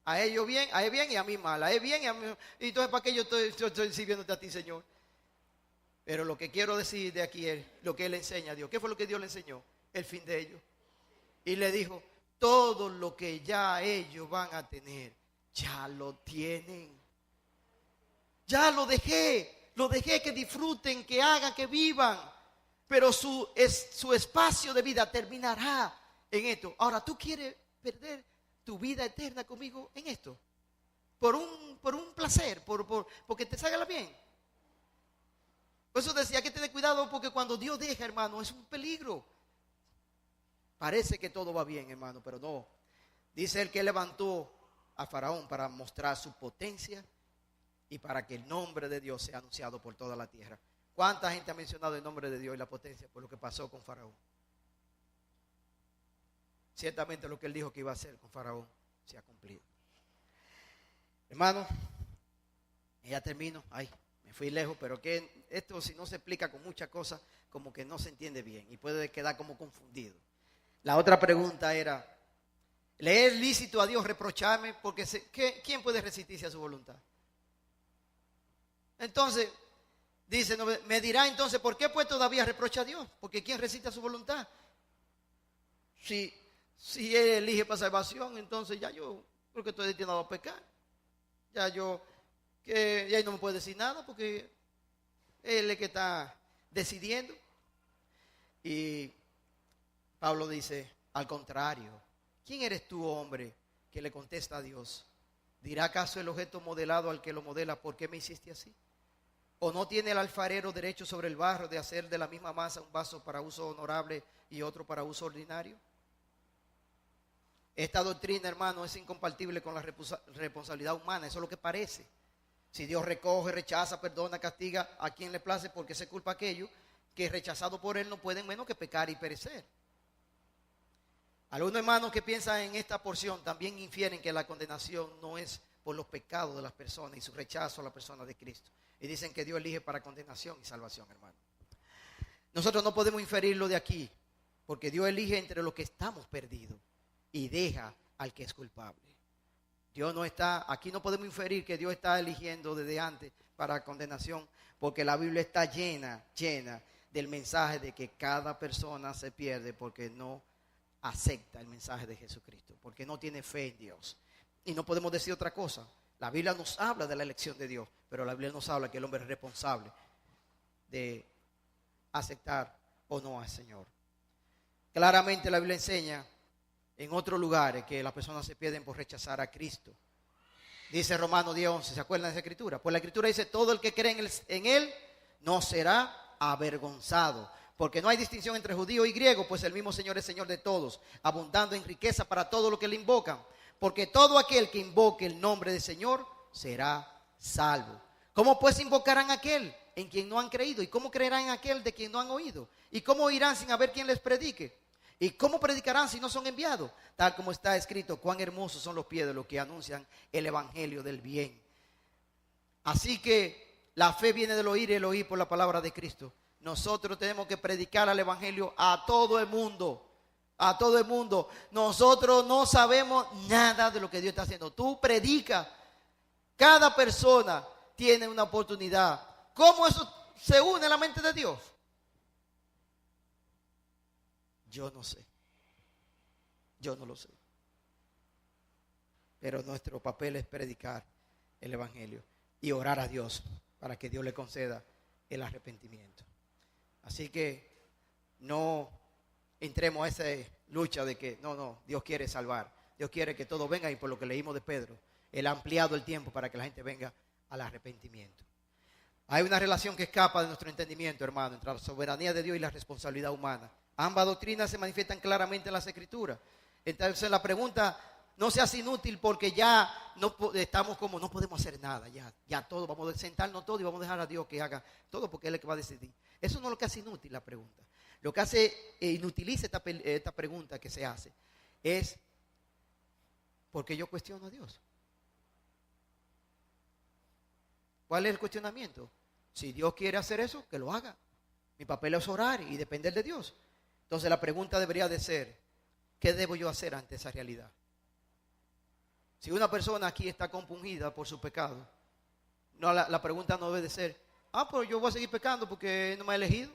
A ellos bien, a él bien y a mí mal. A él bien y a mí. Y entonces, ¿para qué yo estoy sirviéndote a ti, Señor? Pero lo que quiero decir de aquí es lo que Él enseña a Dios. ¿Qué fue lo que Dios le enseñó? El fin de ellos. Y le dijo, todo lo que ya ellos van a tener, ya lo tienen. Ya lo dejé que disfruten, que hagan, que vivan. Pero su espacio de vida terminará en esto. Ahora, ¿tú quieres perder tu vida eterna conmigo en esto? Por un placer, porque te salga bien. Por eso decía que tener cuidado, porque cuando Dios deja, hermano, es un peligro. Parece que todo va bien, hermano, pero no. Dice el que levantó a Faraón para mostrar su potencia y para que el nombre de Dios sea anunciado por toda la tierra. ¿Cuánta gente ha mencionado el nombre de Dios y la potencia por lo que pasó con Faraón? Ciertamente lo que él dijo que iba a hacer con Faraón se ha cumplido. Hermano, ya termino. Ay, me fui lejos, pero que esto si no se explica con muchas cosas, como que no se entiende bien y puede quedar como confundido. La otra pregunta era, ¿le es lícito a Dios reprocharme? Porque ¿quién puede resistirse a su voluntad? Entonces, dice, me dirá entonces, ¿por qué pues todavía reprocha a Dios? Porque ¿quién resiste a su voluntad? Si Él elige para salvación, entonces ya yo creo que estoy destinado a pecar. Ya Él no me puede decir nada porque Él es el que está decidiendo. Y Pablo dice, al contrario, ¿quién eres tú, hombre, que le contesta a Dios? ¿Dirá acaso el objeto modelado al que lo modela, ¿por qué me hiciste así? ¿O no tiene el alfarero derecho sobre el barro de hacer de la misma masa un vaso para uso honorable y otro para uso ordinario? Esta doctrina, hermano, es incompatible con la responsabilidad humana. Eso es lo que parece. Si Dios recoge, rechaza, perdona, castiga a quien le place porque se culpa aquello, que rechazado por Él no pueden menos que pecar y perecer. Algunos hermanos que piensan en esta porción también infieren que la condenación no es por los pecados de las personas y su rechazo a la persona de Cristo. Y dicen que Dios elige para condenación y salvación, hermano. Nosotros no podemos inferirlo de aquí, porque Dios elige entre los que estamos perdidos y deja al que es culpable. Dios no está, aquí no podemos inferir que Dios está eligiendo desde antes para condenación, porque la Biblia está llena del mensaje de que cada persona se pierde porque no acepta el mensaje de Jesucristo, porque no tiene fe en Dios. Y no podemos decir otra cosa. La Biblia nos habla de la elección de Dios, pero la Biblia nos habla que el hombre es responsable de aceptar o no al Señor. Claramente la Biblia enseña en otros lugares que las personas se pierden por rechazar a Cristo. Dice Romanos 10:11, ¿se acuerdan de esa escritura? Pues la escritura dice, todo el que cree en Él no será avergonzado. Porque no hay distinción entre judío y griego, pues el mismo Señor es Señor de todos, abundando en riqueza para todo lo que le invocan. Porque todo aquel que invoque el nombre del Señor será salvo. ¿Cómo pues invocarán a aquel en quien no han creído? ¿Y cómo creerán en aquel de quien no han oído? ¿Y cómo oirán sin haber quien les predique? ¿Y cómo predicarán si no son enviados? Tal como está escrito, cuán hermosos son los pies de los que anuncian el evangelio del bien. Así que la fe viene del oír y el oír por la palabra de Cristo. Nosotros tenemos que predicar el evangelio a todo el mundo. A todo el mundo. Nosotros no sabemos nada de lo que Dios está haciendo. Tú predica. Cada persona tiene una oportunidad. ¿Cómo eso se une a la mente de Dios? Yo no sé. Yo no lo sé. Pero nuestro papel es predicar el evangelio y orar a Dios para que Dios le conceda el arrepentimiento. Así que no entremos a esa lucha de que no, Dios quiere salvar. Dios quiere que todos vengan, y por lo que leímos de Pedro, Él ha ampliado el tiempo para que la gente venga al arrepentimiento. Hay una relación que escapa de nuestro entendimiento, hermano, entre la soberanía de Dios y la responsabilidad humana. Ambas doctrinas se manifiestan claramente en las Escrituras. Entonces la pregunta no se hace inútil porque ya no estamos como no podemos hacer nada, ya todo, vamos a sentarnos todos y vamos a dejar a Dios que haga todo porque Él es el que va a decidir. Eso no es lo que hace inútil la pregunta. Lo que hace inutiliza esta pregunta que se hace es porque yo cuestiono a Dios. ¿Cuál es el cuestionamiento? Si Dios quiere hacer eso, que lo haga. Mi papel es orar y depender de Dios. Entonces la pregunta debería de ser, ¿qué debo yo hacer ante esa realidad? Si una persona aquí está compungida por su pecado, no, la pregunta no debe de ser, pero yo voy a seguir pecando porque no me ha elegido.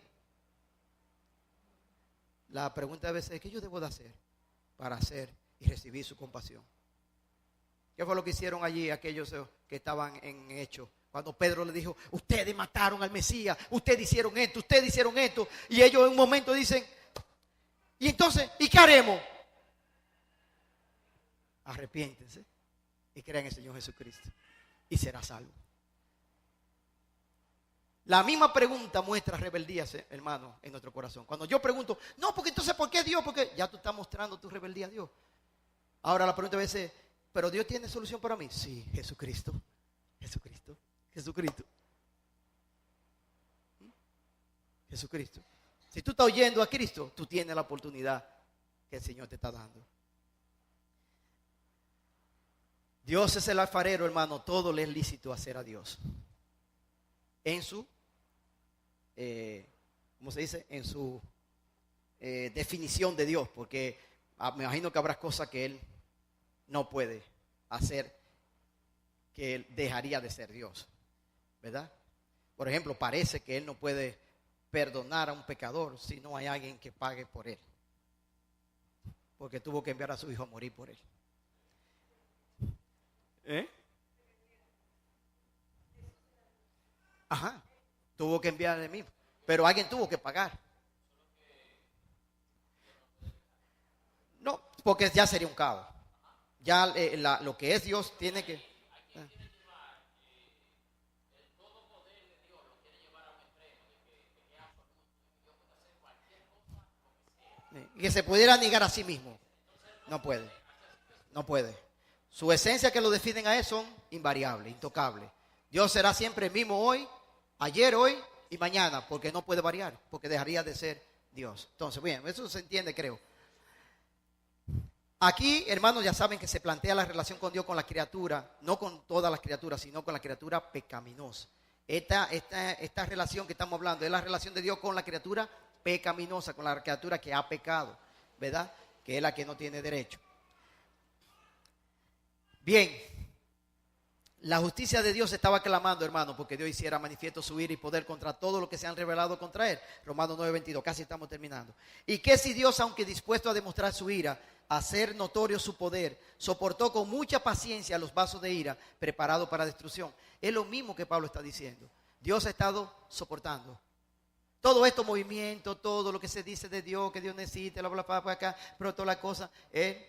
La pregunta debe ser, ¿qué yo debo de hacer para hacer y recibir su compasión? ¿Qué fue lo que hicieron allí aquellos que estaban en Hechos? Cuando Pedro le dijo, ustedes mataron al Mesías, ustedes hicieron esto, y ellos en un momento dicen, y entonces, ¿y qué haremos? Arrepiéntense y crean en el Señor Jesucristo y será salvo. La misma pregunta muestra rebeldía, hermano, en nuestro corazón. Cuando yo pregunto, no, porque entonces, ¿por qué Dios? Porque ya tú estás mostrando tu rebeldía a Dios. Ahora la pregunta a veces, ¿pero Dios tiene solución para mí? Sí, Jesucristo, Jesucristo, Jesucristo, Jesucristo. Si tú estás oyendo a Cristo, tú tienes la oportunidad que el Señor te está dando. Dios es el alfarero, hermano, todo le es lícito hacer a Dios. En su, ¿cómo se dice? En su definición de Dios, porque me imagino que habrá cosas que Él no puede hacer, que Él dejaría de ser Dios, ¿verdad? Por ejemplo, parece que Él no puede perdonar a un pecador si no hay alguien que pague por él, porque tuvo que enviar a su hijo a morir por él. Ajá, tuvo que enviar a él mismo, pero alguien tuvo que pagar. No, porque ya sería un caos. Ya lo que es Dios tiene que... Y que se pudiera negar a sí mismo. No puede, no puede. Su esencia que lo definen a él son invariables, intocables. Dios será siempre el mismo hoy, ayer, hoy y mañana, porque no puede variar, porque dejaría de ser Dios. Entonces, bien, eso se entiende, creo. Aquí, hermanos, ya saben que se plantea la relación con Dios con la criatura, no con todas las criaturas, sino con la criatura pecaminosa. Esta relación que estamos hablando es la relación de Dios con la criatura pecaminosa, con la criatura que ha pecado, ¿verdad? Que es la que no tiene derecho. Bien, la justicia de Dios estaba clamando, hermano, porque Dios hiciera manifiesto su ira y poder contra todo lo que se han revelado contra él. Romanos 9:22, casi estamos terminando. Y que si Dios, aunque dispuesto a demostrar su ira, a hacer notorio su poder, soportó con mucha paciencia los vasos de ira preparados para destrucción. Es lo mismo que Pablo está diciendo. Dios ha estado soportando todo estos movimientos, todo lo que se dice de Dios, que Dios necesita, bla, bla, bla, bla, acá, pero toda la cosa, Él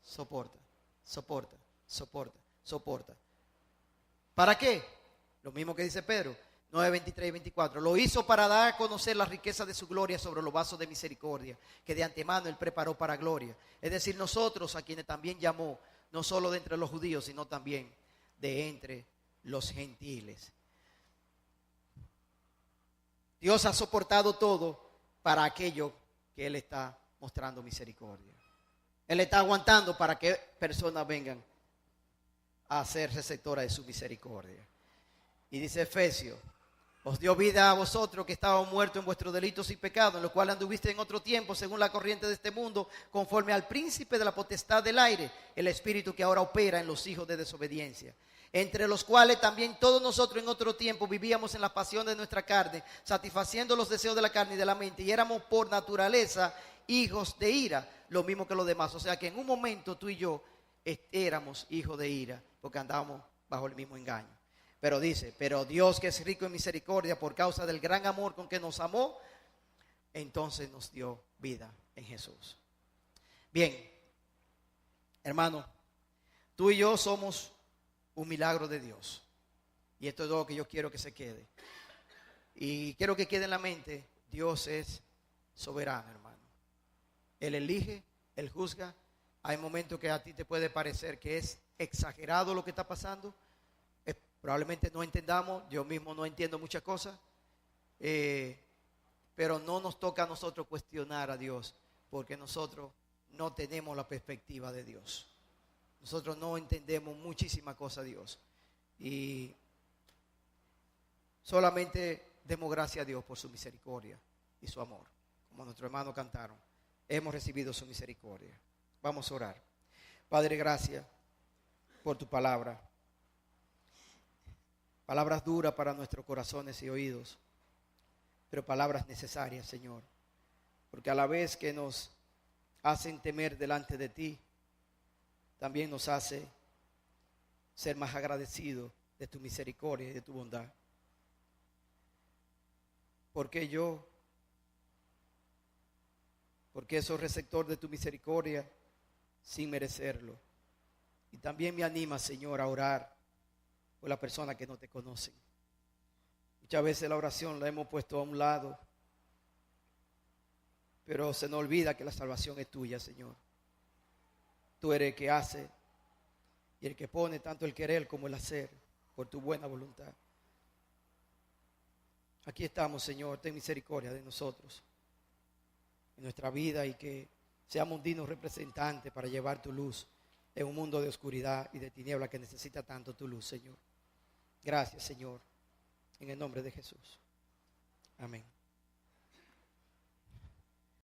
soporta, soporta, soporta, soporta. ¿Para qué? Lo mismo que dice Pedro, 9:23 y 24. Lo hizo para dar a conocer la riqueza de su gloria sobre los vasos de misericordia, que de antemano Él preparó para gloria. Es decir, nosotros a quienes también llamó, no solo de entre los judíos, sino también de entre los gentiles. Dios ha soportado todo para aquello que Él está mostrando misericordia. Él está aguantando para que personas vengan a ser receptoras de su misericordia. Y dice Efesios, os dio vida a vosotros que estábamos muertos en vuestros delitos y pecados, en los cuales anduviste en otro tiempo según la corriente de este mundo, conforme al príncipe de la potestad del aire, el espíritu que ahora opera en los hijos de desobediencia, entre los cuales también todos nosotros en otro tiempo vivíamos en la pasión de nuestra carne, satisfaciendo los deseos de la carne y de la mente, y éramos por naturaleza hijos de ira, lo mismo que los demás. O sea que en un momento tú y yo éramos hijos de ira, porque andábamos bajo el mismo engaño. Pero dice, pero Dios, que es rico en misericordia por causa del gran amor con que nos amó, entonces nos dio vida en Jesús. Bien, hermano, tú y yo somos un milagro de Dios. Y esto es lo que yo quiero que se quede. Y quiero que quede en la mente, Dios es soberano, hermano. Él elige, Él juzga. Hay momentos que a ti te puede parecer que es exagerado lo que está pasando. Probablemente no entendamos, yo mismo no entiendo muchas cosas. Pero no nos toca a nosotros cuestionar a Dios, porque nosotros no tenemos la perspectiva de Dios. Nosotros no entendemos muchísimas cosas de Dios. Y solamente demos gracias a Dios por su misericordia y su amor. Como nuestros hermanos cantaron, hemos recibido su misericordia. Vamos a orar. Padre, gracias por tu palabra. Palabras duras para nuestros corazones y oídos, pero palabras necesarias, Señor. Porque a la vez que nos hacen temer delante de ti, también nos hace ser más agradecidos de tu misericordia y de tu bondad. Porque yo, porque soy receptor de tu misericordia sin merecerlo. Y también me anima, Señor, a orar por las personas que no te conocen. Muchas veces la oración la hemos puesto a un lado, pero se nos olvida que la salvación es tuya, Señor. Tú eres el que hace y el que pone tanto el querer como el hacer por tu buena voluntad. Aquí estamos, Señor, ten misericordia de nosotros, en nuestra vida, y que seamos un digno representante para llevar tu luz en un mundo de oscuridad y de tiniebla que necesita tanto tu luz, Señor. Gracias, Señor, en el nombre de Jesús. Amén.